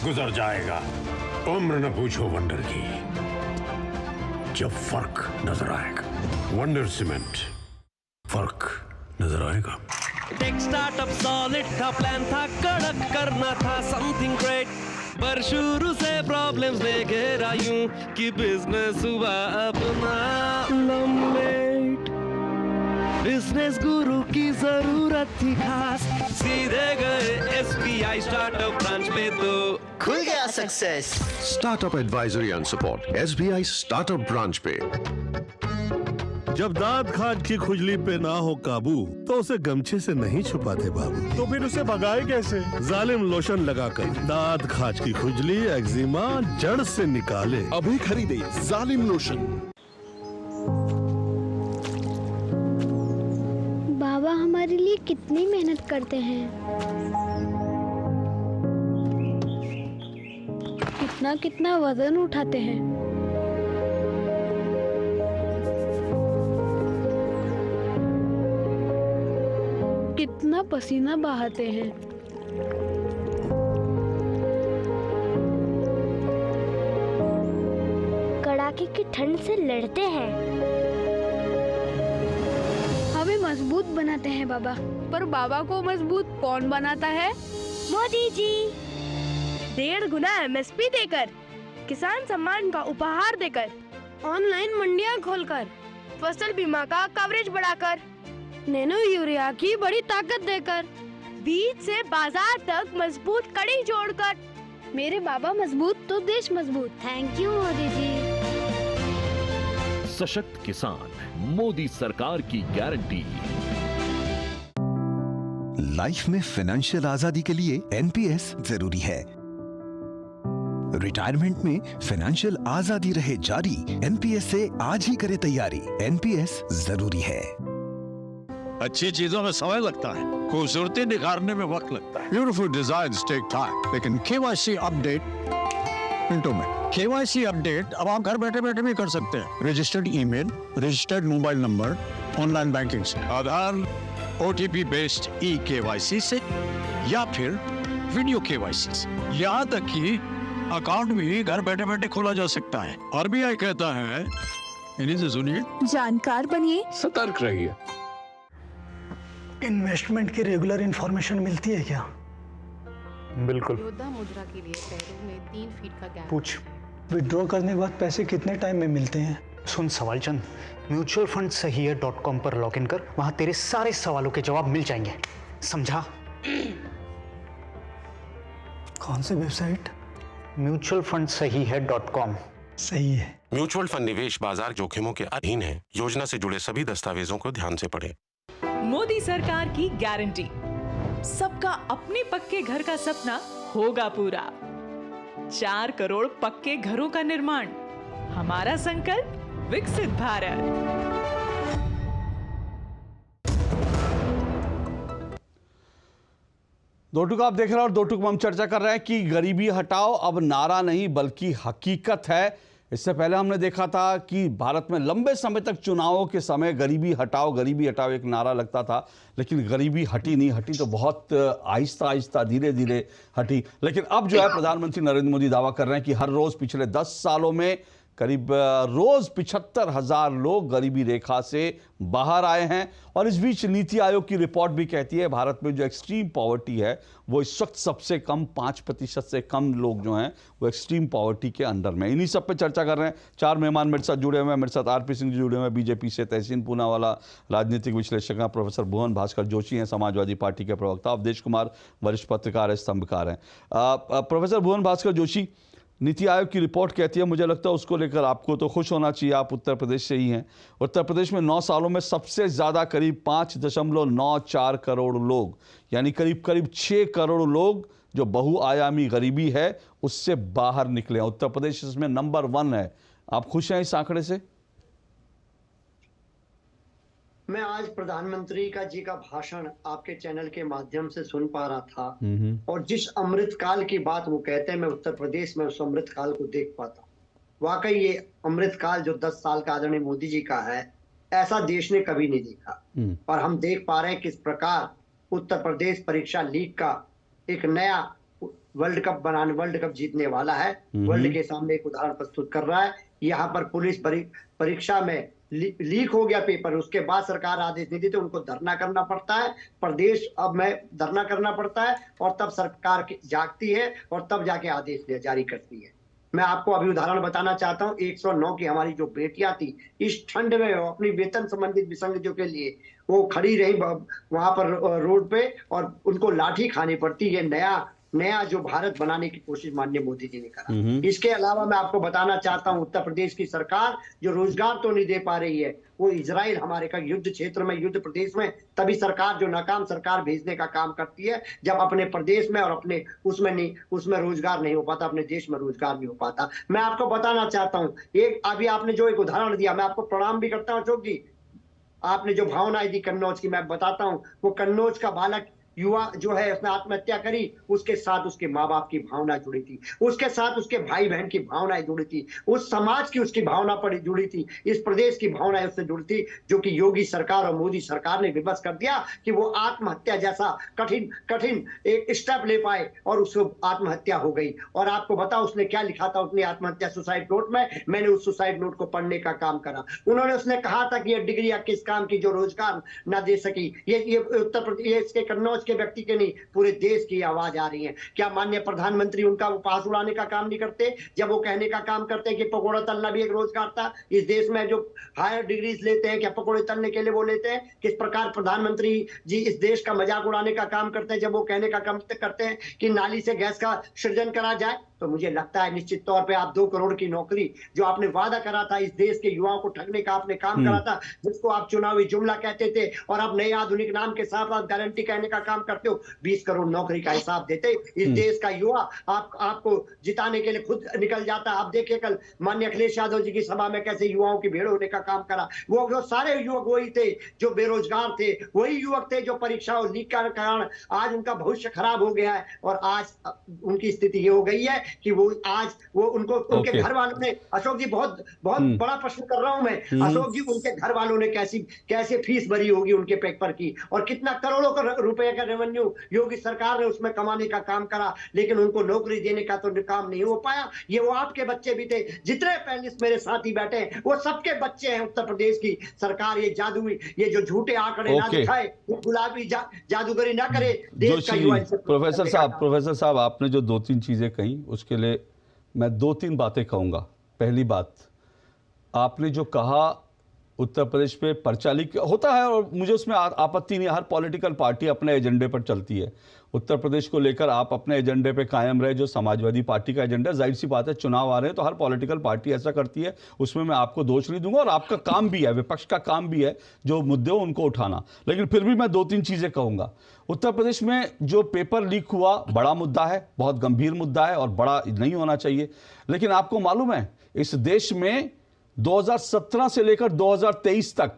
गुजर जाएगा। उम्र न पूछो वंडर की, जब फर्क नजर आएगा। वंडर सीमेंट, फर्क नजर आएगा। टेक स्टार्टअप सॉलिड था, प्लान था कड़क, करना था समथिंग ग्रेट, पर शुरू से प्रॉब्लम्स ने घेरा यूं कि बिजनेस हुआ अपना लंबेट। बिजनेस गुरु की जरूरत थी खास, सीधे गए SBI स्टार्टअप ब्रांच पे तो खुल गया success. Startup advisory and support SBI startup branch पे। जब दांत खाज की खुजली पे ना हो काबू, तो उसे गमछे से नहीं छुपाते बाबू। तो फिर उसे भगाए कैसे? जालिम लोशन लगाकर दांत खाज की खुजली, एक्जिमा जड़ से निकाले। अभी खरीदे जालिम लोशन। बाबा हमारे लिए कितनी मेहनत करते हैं, कितना कितना वजन उठाते हैं। कितना पसीना बहाते हैं। कड़ाके की ठंड से लड़ते हैं। हमें मजबूत बनाते हैं बाबा। पर बाबा को मजबूत कौन बनाता है? मोदी जी। 1.5 गुना MSP देकर, किसान सम्मान का उपहार देकर, ऑनलाइन मंडियां खोलकर, फसल बीमा का कवरेज बढ़ाकर, नैनो यूरिया की बड़ी ताकत देकर, बीज से बाजार तक मजबूत कड़ी जोड़कर। मेरे बाबा मजबूत तो देश मजबूत। Thank you Modi ji. सशक्त किसान, मोदी सरकार की गारंटी। लाइफ में फाइनेंशियल आजादी के लिए NPS जरूरी है। रिटायरमेंट में फाइनेंशियल आजादी रहे जारी, NPS से आज ही करे तैयारी। NPS जरूरी है। अच्छी चीजों में समय लगता है, खूबसूरती निखारने में वक्त लगता है। ब्यूटीफुल डिजाइन्स टेक टाइम, लेकिन KYC अपडेट मिनटों में। KYC अपडेट अब आप घर बैठे बैठे भी कर सकते हैं। Registered email, registered mobile number, online banking से, आधार, OTP बेस्ड eKYC से, या फिर वीडियो KYC से। यहाँ तक कि अकाउंट भी घर बैठे बैठे खोला जा सकता है। RBI कहता है, इन्हीं से सुनिए, जानकार बनिए, सतर्क रहिए। इन्वेस्टमेंट की रेगुलर इंफॉर्मेशन मिलती है क्या? बिल्कुल। योद्धा मुद्रा के लिए पैरों में 3 फीट का गैप। पूछ, विड्रॉ करने के बाद पैसे कितने टाइम में मिलते हैं? सुन सवालचंद, म्यूचुअल फंड सही है .com पर लॉग इन कर, वहां तेरे सारे सवालों के जवाब मिल जाएंगे, समझा? कौन सी वेबसाइट? म्यूचुअल फंड सही है .com। सही है। म्यूचुअल फंड निवेश बाजार जोखिमों के अधीन है। योजना से जुड़े सभी दस्तावेजों को ध्यान से पढ़ें। मोदी सरकार की गारंटी, सबका अपने पक्के घर का सपना होगा पूरा। 4 करोड़ पक्के घरों का निर्माण, हमारा संकल्प विकसित भारत। दो टुक आप देख रहे हैं और दो टुक में हम चर्चा कर रहे हैं कि गरीबी हटाओ अब नारा नहीं बल्कि हकीकत है। इससे पहले हमने देखा था कि भारत में लंबे समय तक चुनावों के समय गरीबी हटाओ एक नारा लगता था, लेकिन गरीबी हटी नहीं, हटी तो बहुत आहिस्ता आहिस्ता धीरे धीरे हटी। लेकिन अब जो है प्रधानमंत्री नरेंद्र मोदी दावा कर रहे हैं कि हर रोज पिछले 10 सालों में करीब रोज 75,000 लोग गरीबी रेखा से बाहर आए हैं। और इस बीच नीति आयोग की रिपोर्ट भी कहती है भारत में जो एक्सट्रीम पॉवर्टी है वो इस वक्त सबसे कम 5% से कम लोग जो हैं वो एक्सट्रीम पॉवर्टी के अंडर में। इन्हीं सब पे चर्चा कर रहे हैं। 4 मेहमान मेरे साथ जुड़े हुए हैं। मेरे साथ RP सिंह जी जुड़े हुए हैं बीजेपी से, तहसीन पूनावाला राजनीतिक विश्लेषक हैं, प्रोफेसर भुवन भास्कर जोशी हैं समाजवादी पार्टी के प्रवक्ता, अवधेश कुमार वरिष्ठ पत्रकार है, स्तंभकार हैं। प्रोफेसर भुवन भास्कर जोशी, नीति आयोग की रिपोर्ट कहती है, मुझे लगता है उसको लेकर आपको तो खुश होना चाहिए, आप उत्तर प्रदेश से ही हैं। उत्तर प्रदेश में 9 सालों में सबसे ज़्यादा करीब 5.94 करोड़ लोग, यानी करीब 6 करोड़ लोग जो बहुआयामी गरीबी है उससे बाहर निकले। उत्तर प्रदेश इसमें नंबर 1 है। आप खुश हैं इस आंकड़े से? मैं आज प्रधानमंत्री जी का भाषण आपके चैनल के माध्यम से सुन पा रहा था, और जिस अमृत काल की बात वो कहते हैं, मैं उत्तर प्रदेश में उस अमृत काल को देख पाता हूँ। वाकई ये अमृत काल जो 10 साल का आदरणीय मोदी जी का है, ऐसा देश ने कभी नहीं देखा। और हम देख पा रहे हैं किस प्रकार उत्तर प्रदेश परीक्षा लीक का एक नया वर्ल्ड कप जीतने वाला है, वर्ल्ड के सामने एक उदाहरण प्रस्तुत कर रहा है। यहाँ पर पुलिस परीक्षा में लीक हो गया पेपर, उसके बाद सरकार आदेश नहीं देती, उनको धरना करना पड़ता है, प्रदेश अब में धरना करना पड़ता है, और तब सरकार जागती है और तब जाके आदेश जारी करती है। मैं आपको अभी उदाहरण बताना चाहता हूँ। 109 की हमारी जो बेटियां थी, इस ठंड में अपनी वेतन संबंधित विसंगतियों के लिए वो खड़ी रही वहां पर रोड पे, और उनको लाठी खानी पड़ती है। नया जो भारत बनाने की कोशिश माननीय मोदी जी ने करा। इसके अलावा मैं आपको बताना चाहता हूं, उत्तर प्रदेश की सरकार जो रोजगार तो नहीं दे पा रही है, वो इजराइल हमारे का युद्ध क्षेत्र में, युद्ध प्रदेश में तभी सरकार जो नाकाम सरकार भेजने का काम करती है, जब अपने प्रदेश में और अपने उसमें रोजगार नहीं हो पाता, अपने देश में रोजगार नहीं हो पाता। मैं आपको बताना चाहता हूँ, अभी आपने जो एक उदाहरण दिया, मैं आपको प्रणाम भी करता हूँ अशोक जी। आपने जो भावनाएं दी कन्नौज की, मैं बताता हूँ, वो कन्नौज का बालक युवा जो है उसने आत्महत्या करी, उसके साथ उसके माँ बाप की भावना जुड़ी थी, उसके साथ उसके भाई बहन की भावनाएं जुड़ी थी, उस समाज की उसकी भावना पर जुड़ी थी, इस प्रदेश की भावनाएं उससे जुड़ी थी, जो कि योगी सरकार और मोदी सरकार ने विवश कर दिया कि वो आत्महत्या जैसा कठिन एक स्टेप ले पाए, और उसको आत्महत्या हो गई। और आपको बताओ उसने क्या लिखा था अपनी आत्महत्या सुसाइड नोट में? मैंने उस सुसाइड नोट को पढ़ने का काम करा। उसने कहा था कि ये डिग्री किस काम की जो रोजगार न दे सकी। ये उत्तर प्रदेश के कन्नौज के व्यक्ति के नहीं, पूरे देश की आवाज आ रही है। क्या माननीय प्रधानमंत्री उनका उपहास उड़ाने का काम नहीं करते, जब वो कहने का काम करते हैं कि पकौड़ा तलना भी एक रोजगार था? इस देश में जो हायर डिग्रीज लेते हैं, क्या पकौड़े तलने के लिए वो लेते हैं? किस प्रकार प्रधानमंत्री जी इस देश का मजाक उड़ाने का काम करते हैं, जब वो कहने का काम करते हैं कि नाली से गैस का सृजन करा जाए? तो मुझे लगता है निश्चित तौर पे आप 2 करोड़ की नौकरी जो आपने वादा करा था, इस देश के युवाओं को ठगने का आपने काम करा था, जिसको आप चुनावी जुमला कहते थे, और आप नए आधुनिक नाम के साथ आप गारंटी कहने का काम करते हो। 20 करोड़ नौकरी का हिसाब देते इस देश का युवा आपको जिताने के लिए खुद निकल जाता। आप देखिए कल माननीय अखिलेश यादव जी की सभा में कैसे युवाओं की भीड़ होने का काम करा। वो सारे युवक वही थे जो बेरोजगार थे, वही युवक थे जो परीक्षा लीक के कारण आज उनका भविष्य खराब हो गया है, और आज उनकी स्थिति ये हो गई है कि उनके घर वालों ने, अशोक जी बहुत बड़ा प्रश्न कर रहा हूं मैं, अशोक जी, उनके घर वालों ने कैसे फीस भरी होगी उनके पेपर की, और कितना करोड़ों रुपए का रेवेन्यू योगी सरकार ने उसमें कमाने का काम करा, लेकिन उनको नौकरी देने का तो काम नहीं हो पाया। ये वो आपके बच्चे भी थे, जितने पैनलिस्ट मेरे साथी बैठे हैं वो सबके बच्चे हैं। उत्तर प्रदेश की सरकार ये जो झूठे आंकड़े ना दिखाए, गुलाबी जादूगरी ना करे, देश का युवा। प्रोफेसर साहब आपने जो 2-3 चीजें कही, उसके लिए मैं 2-3 बातें कहूंगा। पहली बात, आपने जो कहा उत्तर प्रदेश पे पर्चा लीक होता है, और मुझे उसमें आपत्ति नहीं। हर पॉलिटिकल पार्टी अपने एजेंडे पर चलती है। उत्तर प्रदेश को लेकर आप अपने एजेंडे पे कायम रहे, जो समाजवादी पार्टी का एजेंडा, जाहिर सी बात है चुनाव आ रहे हैं तो हर पॉलिटिकल पार्टी ऐसा करती है, उसमें मैं आपको दोष नहीं दूंगा, और आपका काम भी है, विपक्ष का काम भी है जो मुद्दे हो उनको उठाना। लेकिन फिर भी मैं 2-3 चीजें कहूंगा। उत्तर प्रदेश में जो पेपर लीक हुआ बड़ा मुद्दा है, बहुत गंभीर मुद्दा है, और बड़ा नहीं होना चाहिए। लेकिन आपको मालूम है इस देश में 2017 से लेकर 2023 तक,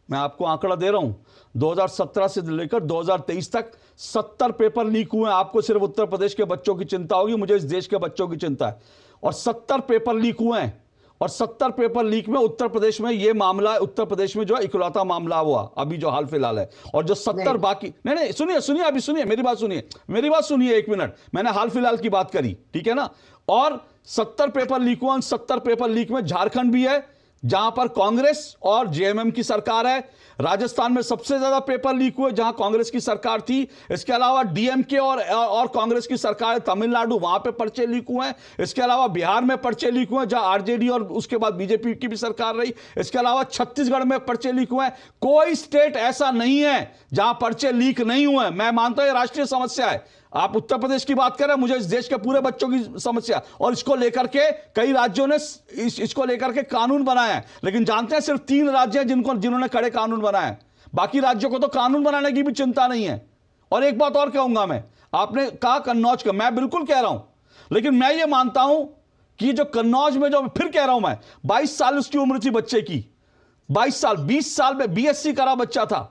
मैं आपको आंकड़ा दे रहा हूं, 2017 से लेकर 2023 तक 70 पेपर लीक हुए हैं। आपको सिर्फ उत्तर प्रदेश के बच्चों की चिंता होगी, मुझे इस देश के बच्चों की चिंता है। और 70 पेपर लीक हुए हैं, और 70 पेपर लीक में उत्तर प्रदेश में ये मामला, उत्तर प्रदेश में जो है इकलौता मामला हुआ अभी जो हाल फिलहाल है। और जो 70 बाकी, नहीं सुनिए अभी सुनिए मेरी बात सुनिए 1 मिनट, मैंने हाल फिलहाल की बात करी, ठीक है ना। और 70 पेपर लीक हुआ, 70 पेपर लीक में झारखंड भी है जहां पर कांग्रेस और जेएमएम की सरकार है। राजस्थान में सबसे ज्यादा पेपर लीक हुए जहां कांग्रेस की सरकार थी। इसके अलावा डीएमके और कांग्रेस की सरकार है तमिलनाडु, वहां पे पर्चे लीक हुए हैं। इसके अलावा बिहार में पर्चे लीक हुए हैं जहां आरजेडी और उसके बाद बीजेपी की भी सरकार रही। इसके अलावा छत्तीसगढ़ में पर्चे लीक हुए हैं। कोई स्टेट ऐसा नहीं है जहां पर्चे लीक नहीं हुए। मैं मानता हूं ये राष्ट्रीय समस्या है। आप उत्तर प्रदेश की बात करें, मुझे इस देश के पूरे बच्चों की समस्या, और इसको लेकर के कई राज्यों ने इसको लेकर के कानून बनाया है। लेकिन जानते हैं सिर्फ 3 राज्य हैं जिन्होंने कड़े कानून बनाए हैं, बाकी राज्यों को तो कानून बनाने की भी चिंता नहीं है। और एक बात और कहूंगा मैं, आपने कहा कन्नौज का, मैं बिल्कुल कह रहा हूं, लेकिन मैं ये मानता हूं कि जो कन्नौज में, जो फिर कह रहा हूं मैं, 22 साल उसकी उम्र थी बच्चे की, 22 साल, 20 साल में बीएससी करा बच्चा था।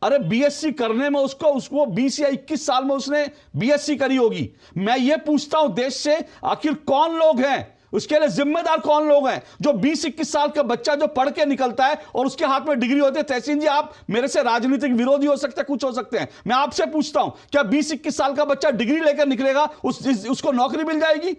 अरे बीएससी करने में उसको 20 या 21 साल में उसने बीएससी करी होगी। मैं ये पूछता हूं देश से, आखिर कौन लोग हैं उसके लिए जिम्मेदार, कौन लोग हैं जो 20-21 साल का बच्चा जो पढ़ के निकलता है और उसके हाथ में डिग्री होती है। तहसीन जी, आप मेरे से राजनीतिक विरोधी हो सकते हैं, कुछ हो सकते हैं, मैं आपसे पूछता हूं, क्या 20-21 साल का बच्चा डिग्री लेकर निकलेगा, उसको नौकरी मिल जाएगी?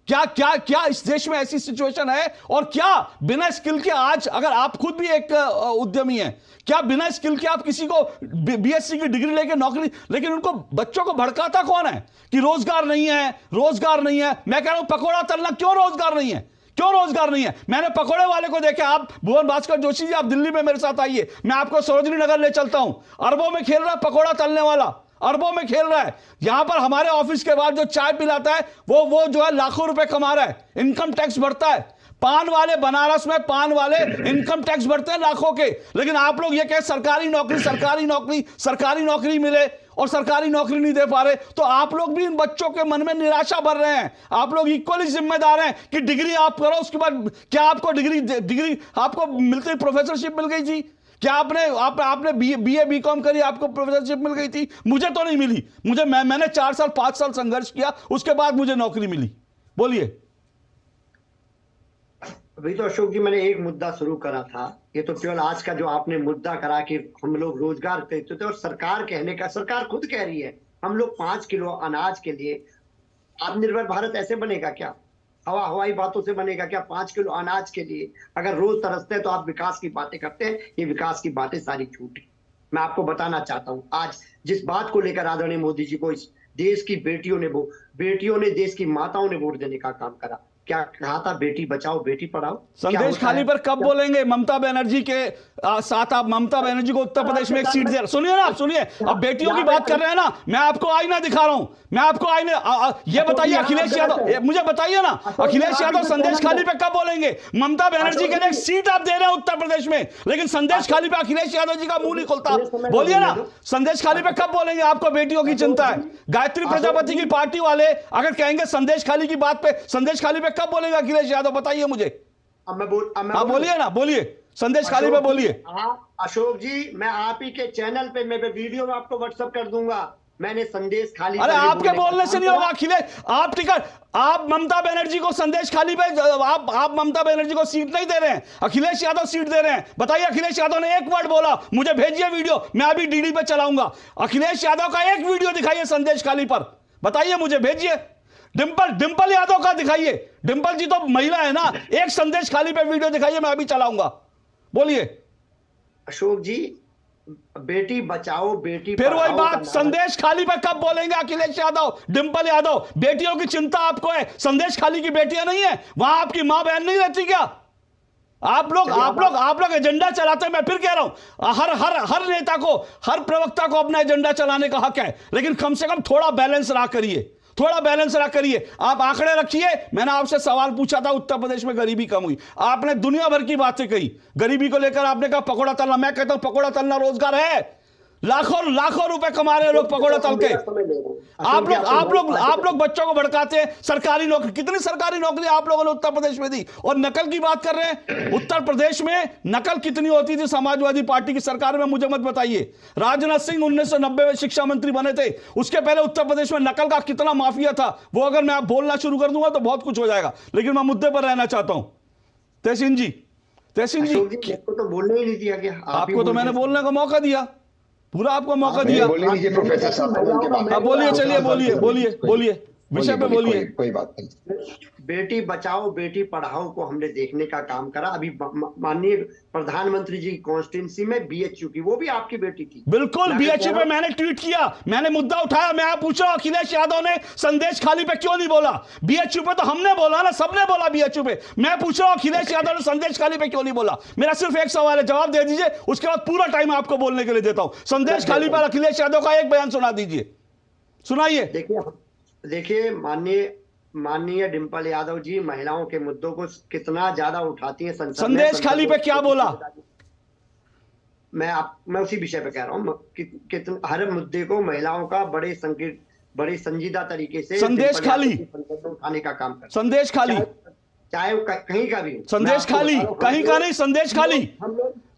क्या क्या क्या इस देश में ऐसी सिचुएशन है? और क्या बिना स्किल के, आज अगर आप खुद भी एक उद्यमी हैं, क्या बिना स्किल के आप किसी को बीएससी की डिग्री लेके नौकरी, लेकिन उनको बच्चों को भड़काता कौन है कि रोजगार नहीं है, रोजगार नहीं है। मैं कह रहा हूं पकौड़ा तलना, क्यों रोजगार नहीं है, क्यों रोजगार नहीं है? मैंने पकौड़े वाले को देखे, आप भुवन भास्कर जोशी जी, आप दिल्ली में मेरे साथ आइए, मैं आपको सरोजनी नगर ले चलता हूं। अरबों में खेल रहा है पकौड़ा तलने वाला, अरबों में खेल रहा है। यहां पर हमारे ऑफिस के बाद जो चाय पिलाता है वो जो है लाखों रुपए कमा रहा है, इनकम टैक्स भरता है। पान वाले, बनारस में पान वाले इनकम टैक्स भरते हैं लाखों के, लेकिन आप लोग ये कहे सरकारी नौकरी, सरकारी नौकरी, सरकारी नौकरी मिले और सरकारी नौकरी नहीं दे पा रहे। तो आप लोग भी इन बच्चों के मन में निराशा भर रहे हैं। आप लोग इक्वली जिम्मेदार हैं कि डिग्री आप करो, उसके बाद क्या आपको डिग्री आपको मिलती, प्रोफेसरशिप मिल गई थी? क्या आपने बीए बीकॉम करी, आपको प्रोफेसरशिप मिल गई थी? मुझे तो नहीं मिली। मैंने 4 साल 5 साल संघर्ष किया, उसके बाद मुझे नौकरी मिली। बोलिए। अभी तो अशोक जी मैंने एक मुद्दा शुरू करा था, ये तो केवल आज का जो आपने मुद्दा करा कि हम लोग रोजगार खरीदते थे, और सरकार कहने का, सरकार खुद कह रही है हम लोग 5 किलो अनाज के लिए, आत्मनिर्भर भारत ऐसे बनेगा क्या? हवाई बातों से बनेगा क्या? 5 किलो अनाज के लिए अगर रोज तरसते हैं तो आप विकास की बातें करते हैं, ये विकास की बातें सारी झूठी। मैं आपको बताना चाहता हूं, आज जिस बात को लेकर आदरणीय मोदी जी को इस देश की बेटियों ने, देश की माताओं ने वोट देने का काम करा, क्या कहा था? बेटी बचाओ बेटी पढ़ाओ। संदेश खाली पर कब बोलेंगे? ममता बनर्जी के साथ आप ममता बनर्जी को उत्तर प्रदेश में एक सीट दे, सुनिए ना, आप सुनिए, अब बेटियों की बात कर रहे हैं ना, मैं आपको आईना दिखा रहा हूं, मैं आपको आईने, ये बताइए अखिलेश यादव, मुझे बताइए ना, अखिलेश यादव संदेश खाली पे कब बोलेंगे? ममता बनर्जी के लिए एक सीट आप दे रहे हैं उत्तर प्रदेश में, लेकिन संदेश खाली पे अखिलेश यादव जी का मुंह नहीं खुलता। बोलिए ना, संदेश खाली पे कब बोलेंगे? आपको बेटियों की चिंता है। गायत्री प्रजापति की पार्टी वाले अगर कहेंगे संदेश खाली की बात पे, संदेश खाली पे कब बोलेगा अखिलेश यादव? बताइए मुझे। आप बोलिए ना, बोलिए, संदेश खाली पे बोलिए। अशोक जी, मैं आप ही के चैनल पे मैं वीडियो में आपको व्हाट्सएप कर दूंगा, मैंने संदेश खाली। अरे आपके बोलने से नहीं होगा अखिलेश, आप टिकट, आप ममता बनर्जी को संदेश खाली पे, आप ममता बनर्जी को सीट नहीं दे रहे हैं, अखिलेश यादव सीट दे रहे हैं। बताइए, अखिलेश यादव ने एक वर्ड बोला, मुझे भेजिए वीडियो, मैं अभी डीडी पे चलाऊंगा। अखिलेश यादव का एक वीडियो दिखाइए संदेश खाली पर, बताइए मुझे, भेजिए। डिंपल यादव का दिखाइए, डिंपल जी तो महिला है ना, एक संदेश खाली पे वीडियो दिखाइए, मैं अभी चलाऊंगा। बोलिए। अशोक जी, बेटी बचाओ बेटी फिर वही बात, संदेश खाली पे कब बोलेंगे अखिलेश यादव, डिंपल यादव? बेटियों की चिंता आपको है, संदेश खाली की बेटियां नहीं है, वहां आपकी मां बहन नहीं रहती क्या? आप लोग एजेंडा चलाते हैं। मैं फिर कह रहा हूं, हर नेता को, हर प्रवक्ता को अपना एजेंडा चलाने का हक है, लेकिन कम से कम थोड़ा बैलेंस रहा करिए, थोड़ा बैलेंस रहा करिए। आप आंकड़े रखिए। मैंने आपसे सवाल पूछा था, उत्तर प्रदेश में गरीबी कम हुई, आपने दुनिया भर की बातें कही गरीबी को लेकर, आपने कहा पकौड़ा तलना। मैं कहता हूं पकौड़ा तलना रोजगार है, लाखों रुपए कमा रहे हैं लोग पकौड़ा तल के। आप लोग बच्चों को भड़काते हैं। सरकारी नौकरी, कितनी सरकारी नौकरी आप लोगों ने उत्तर प्रदेश में दी? और नकल की बात कर रहे हैं, उत्तर प्रदेश में नकल कितनी होती थी समाजवादी पार्टी की सरकार में? मुझे मत बताइए। राजनाथ सिंह 1990 में शिक्षा मंत्री बने थे, उसके पहले उत्तर प्रदेश में नकल का कितना माफिया था, वो अगर मैं बोलना शुरू कर दूंगा तो बहुत कुछ हो जाएगा, लेकिन मैं मुद्दे पर रहना चाहता हूं। तहसीन जी तो बोलने ही नहीं दिया गया आपको, तो मैंने बोलने का मौका दिया, पूरा आपको मौका दिया। प्रोफेसर साहब बोलिए, चलिए बोलिए, विषय पे बोलिए। कोई बात नहीं। बेटी बचाओ बेटी पढ़ाओ को हमने देखने का काम करा। अभी माननीय प्रधानमंत्री जी की कॉन्स्टिट्यूंसी में बीएचयू की, वो भी आपकी बेटी थी। बिल्कुल, बीएचयू पे मैंने ट्वीट किया, मैंने मुद्दा उठाया। मैं आप पूछ रहा हूं अखिलेश यादव ने संदेश खाली पे क्यों नहीं बोला? बीएचयू पे तो हमने बोला ना, सबने बोला बीएचयू पे। मैं पूछ रहा हूं अखिलेश यादव ने संदेश खाली पे क्यों नहीं बोला? मेरा सिर्फ एक सवाल है, जवाब दे दीजिए, उसके बाद पूरा टाइम आपको बोलने के लिए देता हूं। संदेश खाली पर अखिलेश यादव का एक बयान सुना दीजिए, सुनाइए। देखिए माननीय डिंपल यादव जी महिलाओं के मुद्दों को कितना ज्यादा उठाती हैं। संदेश खाली पे क्या बोला? मैं उसी विषय पे कह रहा हूँ। हर मुद्दे को महिलाओं का बड़े संकीर्ण बड़े संजीदा तरीके से संदेश खाली उठाने का काम करते, संदेश खाली, चाहे वो कहीं का भी हो, संदेश खाली, कहीं का नहीं संदेश खाली,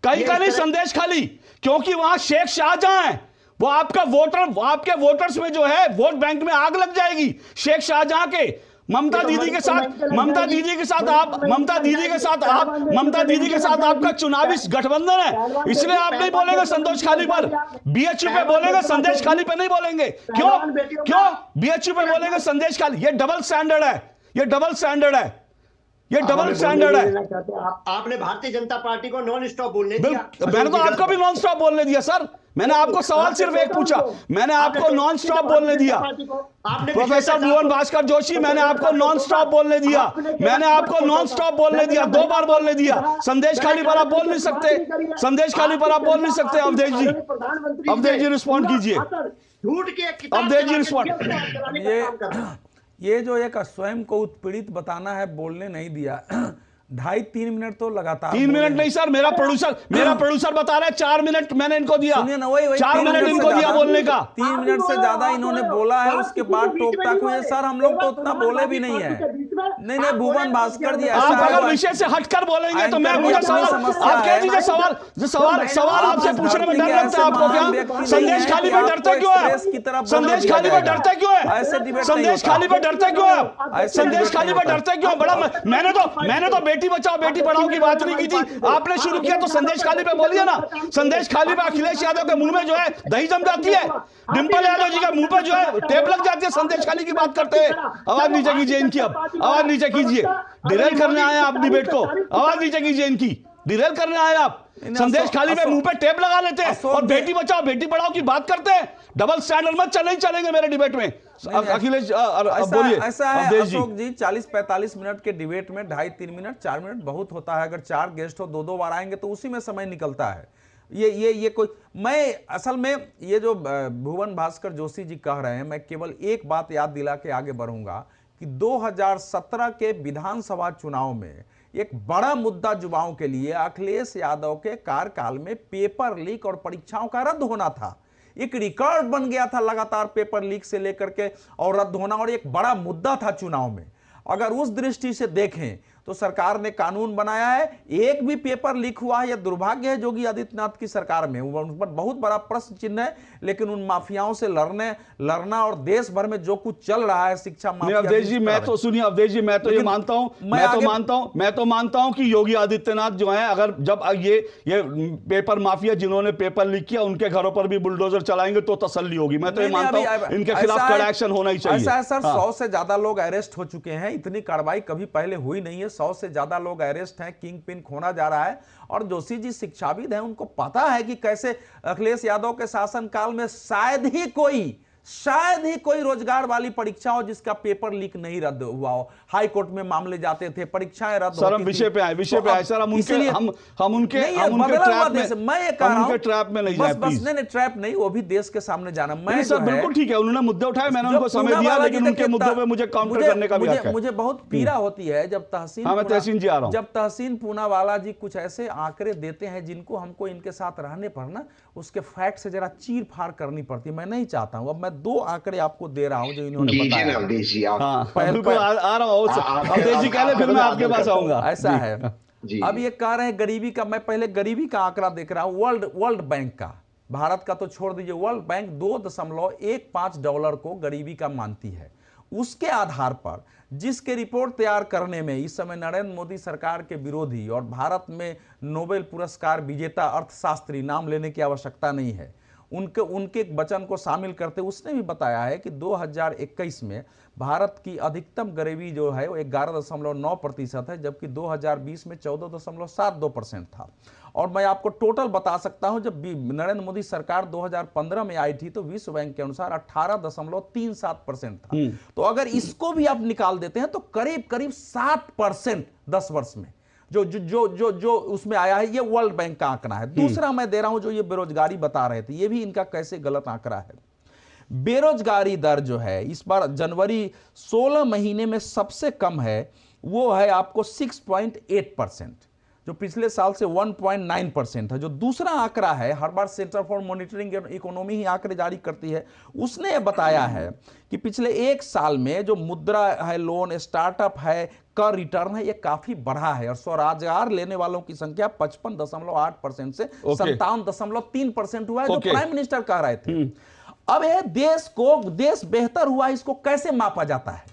कहीं का नहीं संदेश खाली, क्योंकि वहां शेख शाहजहां है, वो आपका वोटर, आपके वोटर्स में जो है वोट बैंक में आग लग जाएगी शेख शाहजहां के। ममता दीदी के साथ, ममता दीदी के साथ आप, ममता दीदी के साथ आप, ममता दीदी के साथ आपका चुनावी गठबंधन है, इसलिए आप नहीं बोलेंगे संतोष खाली पर, बीएचयू पे बोलेंगे, संदेश खाली पे नहीं बोलेंगे। क्यों? क्यों बीएचयू पे बोलेंगे संदेश खाली? ये डबल स्टैंडर्ड है, ये डबल स्टैंडर्ड है, ये डबल स्टैंडर्ड है। आपने भारतीय जनता पार्टी को नॉन स्टॉप बोलने दिया, मैंने तो आपको भी नॉन स्टॉप बोलने दिया सर, मैंने आपको सवाल सिर्फ एक पूछा, मैंने आपको नॉन स्टॉप बोलने दिया। प्रोफेसर भुवन भास्कर जोशी, मैंने आपको नॉन स्टॉप बोलने दिया, मैंने आपको नॉन स्टॉप बोलने दिया, 2 बार बोलने दिया। संदेश खाली पर आप बोल नहीं सकते, संदेश खाली पर आप बोल नहीं सकते। अवधेश जी, अवधेश जी रिस्पॉन्ड कीजिए, अवधेश जी रिस्पॉन्ड। ये जो एक स्वयं को उत्पीड़ित बताना है, बोलने नहीं दिया, 2.5-3 मिनट तो लगातार 3 मिनट नहीं सर, मेरा प्रोड्यूसर बता रहा है 4 मिनट मैंने इनको दिया, 4 मिनट इनको दिया बोलने का। 3 मिनट से ज्यादा इन्होंने बोला है, उसके बाद टोक टाक हुए। सर हम लोग तो उतना बोले भी नहीं है। नहीं भुवन भास्कर जी, आप अगर विषय से हटकर बोलेंगे तो मैं मुझे सवाल, आप कह दीजिए सवाल आपसे पूछने में डर लगता है आपको क्या? संदेश खाली पे डरते क्यों है? संदेश खाली पे डरते क्यों है? संदेश खाली पे डरते क्यों है आप? संदेश खाली पे डरते क्यों? बड़ा मैंने तो बेटी बचाओ बेटी पढ़ाओ की बात नहीं की थी, आपने शुरू किया तो संदेश खाली पे बोलिए ना। संदेश खाली पे अखिलेश यादव के मुंह में जो है दही जम जाती है, डिंपल यादव जी के मुंह पे जो है टेप लग जाती है, संदेश खाली की बात करते हैं। आवाज नीचे कीजिए इनकी, अब आवाज नीचे कीजिए, डिरेल करने आए आप डिबेट को, आवाज नीचे कीजिए इनकी, डिरेल करने आए आप। संदेश खाली पे मुंह पे टेप लगा लेते हैं और बेटी बचाओ बेटी पढ़ाओ की बात करते हैं। डबल स्टैंडर्ड मत नहीं चलेंगे मेरे डिबेट में। अखिलेश बोलिए। ऐसा है अशोक जी, 40-45 मिनट के डिबेट में 2.5-3 मिनट 4 मिनट बहुत होता है। अगर 4 गेस्ट हो 2-2 बार आएंगे तो उसी में समय निकलता है। ये कोई, मैं असल में ये जो भुवन भास्कर जोशी जी कह रहे हैं, मैं केवल एक बात याद दिला के आगे बढ़ूंगा कि 2017 के विधानसभा चुनाव में एक बड़ा मुद्दा युवाओं के लिए अखिलेश यादव के कार्यकाल में पेपर लीक और परीक्षाओं का रद्द होना था। एक रिकॉर्ड बन गया था लगातार पेपर लीक से लेकर के और रद्द होना, और एक बड़ा मुद्दा था चुनाव में। अगर उस दृष्टि से देखें तो सरकार ने कानून बनाया है, एक भी पेपर लीक हुआ है, यह दुर्भाग्य है योगी आदित्यनाथ की सरकार में, उन पर बहुत बड़ा प्रश्न चिन्ह है। लेकिन उन माफियाओं से लड़ना और देश भर में जो कुछ चल रहा है शिक्षा माफिया। अवधेश जी मैं तो सुनिए, अवधेश जी मैं तो ये मानता हूं, मैं तो मानता हूं कि योगी आदित्यनाथ जो है, अगर जब ये पेपर माफिया जिन्होंने पेपर लीक किया उनके घरों पर भी बुलडोजर चलाएंगे तो तसल्ली होगी। मैं तो ये मानता हूं इनके खिलाफ कड़ा एक्शन होना ही चाहिए। ऐसा है सर, 100 से ज्यादा लोग अरेस्ट हो चुके हैं, इतनी कार्रवाई कभी पहले हुई नहीं है। 100 से ज्यादा लोग अरेस्ट हैं, किंग पिन खोना जा रहा है। और जोशी जी शिक्षाविद हैं, उनको पता है कि कैसे अखिलेश यादव के शासनकाल में शायद ही कोई रोजगार वाली परीक्षा हो जिसका पेपर लीक नहीं रद्द हुआ हो। हाई कोर्ट में मामले जाते थे, परीक्षाएं रद्द सर हम विषय पे आए सर, हम उनके ट्रैप में नहीं जाए। बस नहीं ट्रैप नहीं, वो भी देश के सामने जाना। मैं सर बिल्कुल ठीक है, उन्होंने मुद्दे उठाए, मैंने उनको समय दिया, लेकिन उनके मुद्दों पे मुझे काउंटर करने का भी हक है। मुझे बहुत पीड़ा होती है जब तहसीन पूनावाला जी कुछ ऐसे आंकड़े देते हैं जिनको हमको इनके साथ रहने पर ना उसके फैक्ट से जरा चीर फाड़ करनी पड़ती है। मैं नहीं चाहता हूं। अब मैं 2 आंकड़े आपको दे रहा हूं जो इन्होंने बताया। अवधेश जी आ रहा हूं, अवधेश जी कह ले, फिर मैं आपके पास आऊंगा। ऐसा है, अब ये कह रहे हैं गरीबी का, मैं पहले गरीबी का आंकड़ा देख रहा हूं वर्ल्ड बैंक का। भारत का तो छोड़ दीजिए, वर्ल्ड बैंक $2.15 को गरीबी का मानती है। उसके आधार पर जिसके रिपोर्ट तैयार करने में इस समय नरेंद्र मोदी सरकार के विरोधी और भारत में नोबेल पुरस्कार विजेता अर्थशास्त्री, नाम लेने की आवश्यकता नहीं है, उनके वचन को शामिल करते उसने भी बताया है कि 2021 में भारत की अधिकतम गरीबी जो है वो 11.9% है, जबकि 2020 में 14.72% था। और मैं आपको टोटल बता सकता हूं, जब नरेंद्र मोदी सरकार 2015 में आई थी तो विश्व बैंक के अनुसार 18.37% था। तो अगर इसको भी आप निकाल देते हैं तो करीब 60% 10 वर्ष में जो उसमें आया है, ये वर्ल्ड बैंक का आंकड़ा है। दूसरा मैं दे रहा हूं जो ये बेरोजगारी बता रहे थे, ये भी इनका कैसे गलत आंकड़ा है। बेरोजगारी दर जो है इस बार जनवरी 16 महीने में सबसे कम है, वो है आपको 6.8%। जो पिछले साल से 1.9% है। जो दूसरा आंकड़ा है, हर बार सेंटर फॉर मॉनिटरिंग इकोनॉमी ही आंकड़े जारी करती है, उसने बताया है कि पिछले एक साल में जो मुद्रा है, लोन, स्टार्टअप है, का रिटर्न है, ये काफी बढ़ा है और स्वरोजगार लेने वालों की संख्या 55.8% से 57.3% हुआ है, जो प्राइम मिनिस्टर कह रहे थे। अब ये देश बेहतर हुआ, इसको कैसे मापा जाता है?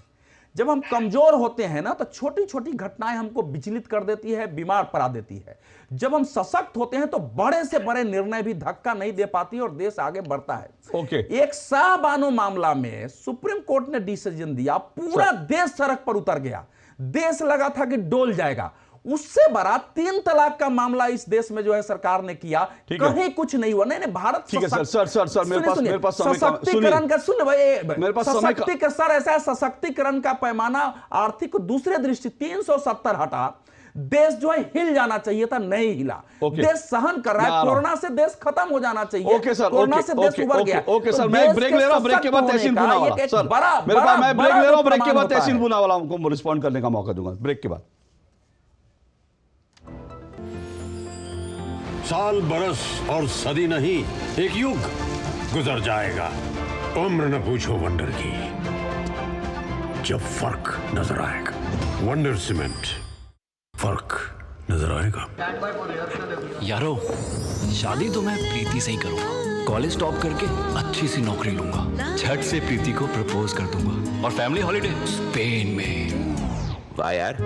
जब हम कमजोर होते हैं ना, तो छोटी छोटी घटनाएं हमको विचलित कर देती है, बीमार पड़ा देती है। जब हम सशक्त होते हैं तो बड़े से बड़े निर्णय भी धक्का नहीं दे पाती और देश आगे बढ़ता है। एक शाहबानो मामला में सुप्रीम कोर्ट ने डिसीजन दिया, पूरा देश सड़क पर उतर गया, देश लगा था कि डोल जाएगा। उससे बड़ा 3 तलाक का मामला इस देश में जो है सरकार ने किया, कहीं कुछ नहीं हुआ। नहीं भारत, ठीक है सर मेरे पास सशक्तिकरण का सुन भाई, सशक्तिकरण सर ऐसा है, सशक्तिकरण का पैमाना आर्थिक दूसरे दृष्टि 370 हटा, देश जो है हिल जाना चाहिए था, नहीं हिला। देश सहन कर रहा है, कोरोना से देश खत्म हो जाना चाहिए। कोरोना से देश उबर गया। ओके सर, मैं ब्रेक ले रहा हूं, ब्रेक के बाद तहसीन पूनावाला सर, मैं ब्रेक ले रहा हूं, ब्रेक के बाद तहसीन पूनावाला को रिस्पॉन्ड करने का मौका दूंगा, ब्रेक के बाद। साल, बरस और सदी नहीं, एक युग गुजर जाएगा। उम्र न पूछो वंडर की, जब फर्क नजर आएगा। वंडर सीमेंट, फर्क नजर आएगा। यारो, शादी तो मैं प्रीति से ही करूंगा। कॉलेज टॉप करके अच्छी सी नौकरी लूंगा, झट से प्रीति को प्रपोज कर दूंगा और फैमिली हॉलिडे स्पेन में। वाह यार,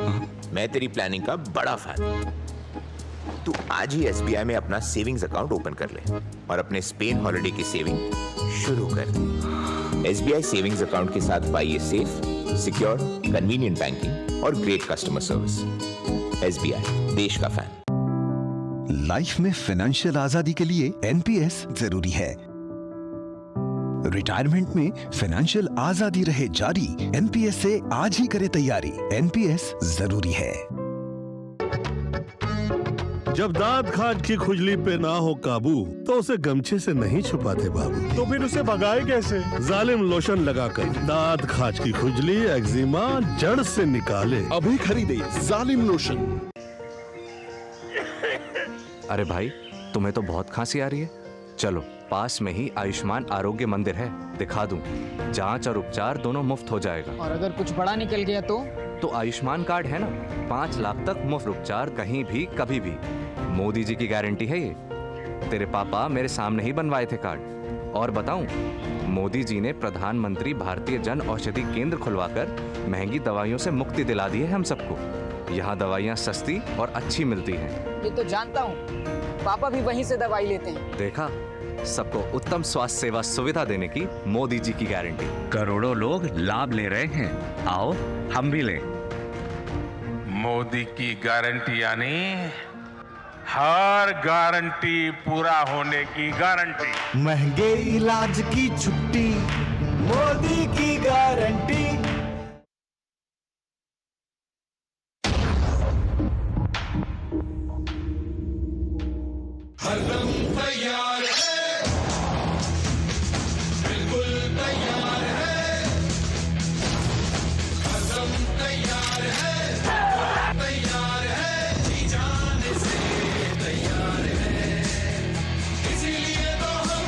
मैं तेरी प्लानिंग का बड़ा फैन। तू आज ही SBI में अपना सेविंग्स अकाउंट ओपन कर ले और अपने स्पेन हॉलिडे की सेविंग शुरू कर। SBI सेविंग्स अकाउंट के साथ पाइए सेफ, सिक्योर, कन्वीनियंट बैंकिंग और ग्रेट कस्टमर सर्विस। SBI, देश का फैन। लाइफ में फाइनेंशियल आजादी के लिए NPS जरूरी है। रिटायरमेंट में फाइनेंशियल आजादी रहे जारी, NPS से आज ही करे तैयारी। NPS जरूरी है। जब दांत खाज की खुजली पे ना हो काबू, तो उसे गमछे से नहीं छुपाते बाबू, तो फिर उसे भगाए कैसे? जालिम लोशन लगाकर दांत खाज की खुजली, एक्जिमा जड़ से निकाले। अभी खरीदे जालिम लोशन। अरे भाई, तुम्हें तो बहुत खांसी आ रही है। चलो, पास में ही आयुष्मान आरोग्य मंदिर है, दिखा दूं। जांच और उपचार दोनों मुफ्त हो जाएगा। और अगर कुछ बड़ा निकल गया तो आयुष्मान कार्ड है ना, 5 लाख तक मुफ्त उपचार, कहीं भी कभी भी। मोदी जी की गारंटी है ये। तेरे पापा मेरे सामने ही बनवाए थे कार्ड। और बताऊं, मोदी जी ने प्रधानमंत्री भारतीय जन औषधि केंद्र खुलवाकर महंगी दवाइयों से मुक्ति दिला दी है हम सबको। यहाँ दवाइयाँ सस्ती और अच्छी मिलती हैं। ये तो जानता हूँ, पापा भी वहीं से दवाई लेते हैं। देखा, सबको उत्तम स्वास्थ्य सेवा सुविधा देने की मोदी जी की गारंटी। करोड़ों लोग लाभ ले रहे हैं, आओ हम भी लें। मोदी की गारंटी यानी हर गारंटी पूरा होने की गारंटी। महंगे इलाज की छुट्टी, मोदी की गारंटी। हरदम तैयार है, बिल्कुल तैयार है, हरदम तैयार है, तैयार है, जी जाने से तैयार है, इसीलिए तो हम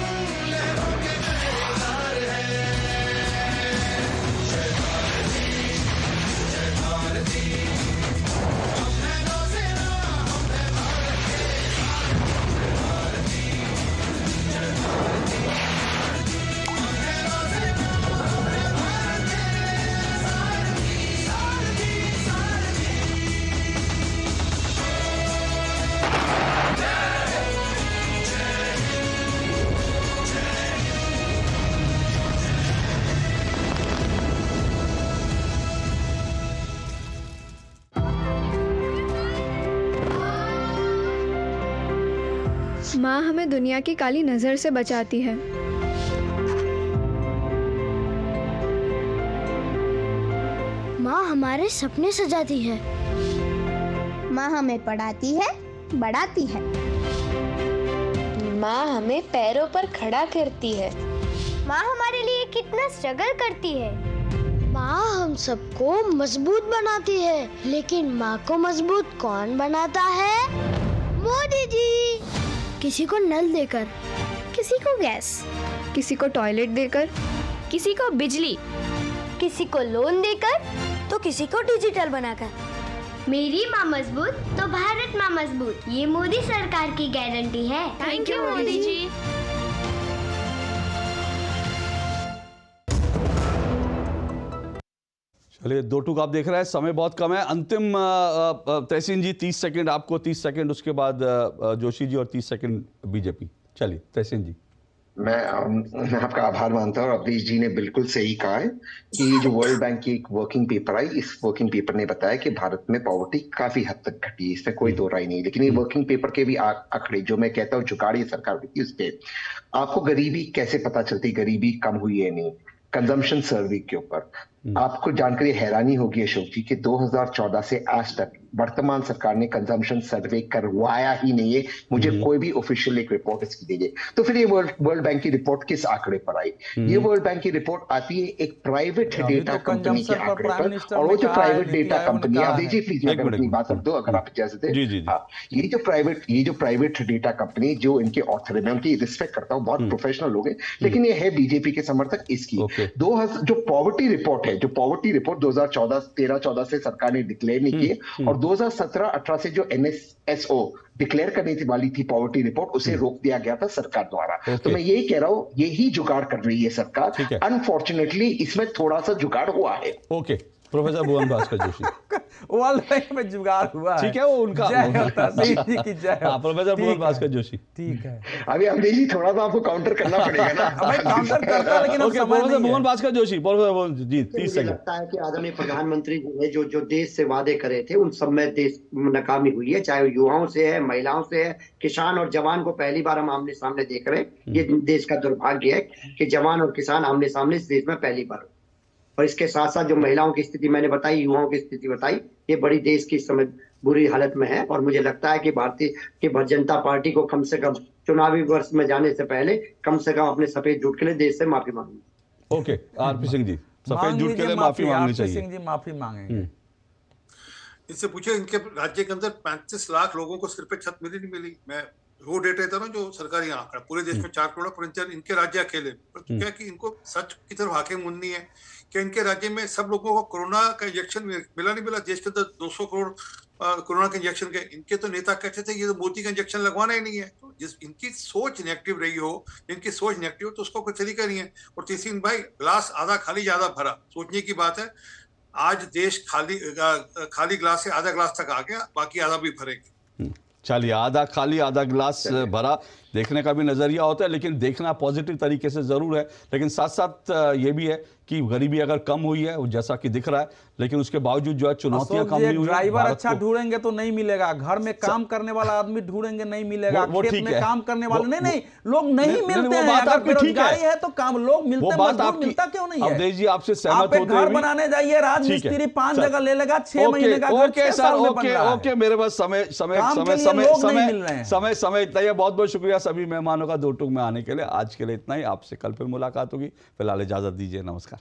लहरों के पहरेदार हैं। जय भारती, जय भारती, हम हैं नौसेना, हम हैं भारत के। माँ हमें दुनिया की काली नजर से बचाती है। माँ हमारे सपने सजाती है। माँ हमें पढ़ाती है, बढ़ाती है। माँ हमें पैरों पर खड़ा करती है। माँ हमारे लिए कितना स्ट्रगल करती है। माँ हम सबको मजबूत बनाती है, लेकिन माँ को मजबूत कौन बनाता है? मोदी जी। किसी को नल देकर, किसी को गैस, किसी को टॉयलेट देकर, किसी को बिजली, किसी को लोन देकर, तो किसी को डिजिटल बनाकर। मेरी माँ मजबूत तो भारत माँ मजबूत, ये मोदी सरकार की गारंटी है। Thank you Modi ji. चलिए, 2 टूक आप देख रहे हैं, समय बहुत कम है। अंतिम तहसीन जी 30 सेकंड आपको, 30 सेकंड उसके बाद जोशी जी और 30 सेकंड बीजेपी। चलिए तहसीन जी। मैं आपका आभार मानता हूँ। अवधेश जी ने बिल्कुल सही कहा है कि जो वर्ल्ड बैंक की एक वर्किंग पेपर आई, इस वर्किंग पेपर ने बताया कि भारत में पॉवर्टी काफी हद तक घटी है, इसमें कोई दो राय नहीं। लेकिन ये वर्किंग पेपर के भी आंकड़े जो मैं कहता हूँ जुगाड़ी सरकार की, उस पे आपको गरीबी कैसे पता चलती, गरीबी कम हुई है नहीं, कंजम्पशन सर्वे के ऊपर आपको जानकारी हैरानी होगी अशोक जी कि 2014 से आज तक वर्तमान सरकार ने कंजम्पशन सर्वे करवाया ही नहीं है। मुझे कोई भी ऑफिशियल एक रिपोर्ट इसकी दीजिए। तो फिर ये वर्ल्ड बैंक की रिपोर्ट किस आंकड़े पर आई? ये वर्ल्ड बैंक की रिपोर्ट आती है एक प्राइवेट डेटा कंपनी के आंकड़े पर, और वो जो प्राइवेट डेटा कंपनी, आप दीजिए प्लीज, मैं अपनी बात कर दो अगर आप इजाजत दें। हाँ, ये जो प्राइवेट डेटा कंपनी जो इनके ऑथर है, मैं उनकी रिस्पेक्ट करता हूँ, बहुत प्रोफेशनल लोग हैं, लेकिन ये है बीजेपी के समर्थक। इसकी जो पॉवर्टी रिपोर्ट है, जो पॉवर्टी रिपोर्ट 2013-14 से सरकार ने डिक्लेयर नहीं की है, और 2017-18 से जो NSSO डिक्लेयर करने वाली थी पॉवर्टी रिपोर्ट, उसे रोक दिया गया था सरकार द्वारा। तो मैं यही कह रहा हूं, यही जुगाड़ कर रही है सरकार। अनफॉर्चुनेटली इसमें थोड़ा सा जुगाड़ हुआ है। ओके, प्रोफेसर भुवन भास्कर जोशी। वर्ल्ड बैंक में जुगाड़ हुआ, ठीक है, वो उनका प्रोफेसर भुवन भास्कर जोशी। ठीक है, अभी अवधेश जी थोड़ा सा आपको काउंटर करना पड़ेगा ना। काउंटर करता, लेकिन प्रोफेसर भुवन भास्कर जोशी, प्रोफेसर जी 30 सेकंड। लगता है कि आदरणीय प्रधानमंत्री जी ने जो देश से वादे करे थे, उन सब में देश नाकामी हुई है, चाहे युवाओं से है, महिलाओं से है, किसान और जवान को पहली बार हम आमने सामने देख रहे हैं। ये देश का दुर्भाग्य है कि जवान और किसान आमने सामने इस देश में पहली बार। और इसके साथ साथ जो महिलाओं की स्थिति मैंने बताई, युवाओं की स्थिति बताई, ये बड़ी देश की समय बुरी हालत में है। और मुझे लगता है कि भारतीय जनता पार्टी को कम से कम चुनावी वर्ष में जाने से पहले कम से कम अपने सफेद झूठ के लिए देश से माफी मांगनी। ओके, आरपी सिंह जी, सफेद झूठ के लिए माफी मांगनी चाहिए। सिंह जी माफी मांगेंगे। इससे पूछे, इनके राज्य के अंदर 35 लाख लोगों को सिर पे छत मिली नहीं मिली। मैं वो डेटा था ना जो सरकारी आंकड़ा, पूरे देश में 4 करोड़, पर इनके राज्य अकेले। क्या कि इनको सच की तरफ हाकिम मुन्नी है कि इनके राज्य में सब लोगों को कोरोना का इंजेक्शन मिला नहीं मिला। देश के अंदर 200 करोड़ कोरोना के इंजेक्शन के, इनके तो नेता कहते थे ये तो मोदी का इंजेक्शन लगवाना ही नहीं है। तो जिस इनकी सोच नेगेटिव रही हो, इनकी सोच नेगेटिव तो उसका कोई तरीका नहीं है। और तहसीन भाई, ग्लास आधा खाली ज्यादा भरा, सोचने की बात है। आज देश खाली ग्लास से आधा ग्लास तक आ गया, बाकी आधा भी भरेंगे। चलिए, आधा खाली आधा ग्लास भरा देखने का भी नजरिया होता है, लेकिन देखना पॉजिटिव तरीके से जरूर है। लेकिन साथ साथ ये भी है कि गरीबी अगर कम हुई है, जैसा कि दिख रहा है, लेकिन उसके बावजूद जो है चुनौतियां कम नहीं हुई। ड्राइवर अच्छा ढूंढेंगे तो नहीं मिलेगा, घर में काम करने वाला आदमी ढूंढेंगे नहीं मिलेगा, खेत में काम करने वाले नहीं लोग नहीं मिलते हैं। अगर बेरोजगारी है तो काम लोग मिलते हैं, मजदूर मिलता क्यों नहीं है? अवधेश जी आपसे सहमत होते घर बनाने जाइए, राजमिस्त्री 5 जगह ले लेगा, 6 महीने का घर, ओके सर, ओके, मेरे पास समय इतना ही है। बहुत बहुत शुक्रिया सभी मेहमानों का 2 टूक में आने के लिए। आज के लिए इतना ही, आपसे कल फिर मुलाकात होगी। फिलहाल इजाजत दीजिए, नमस्कार।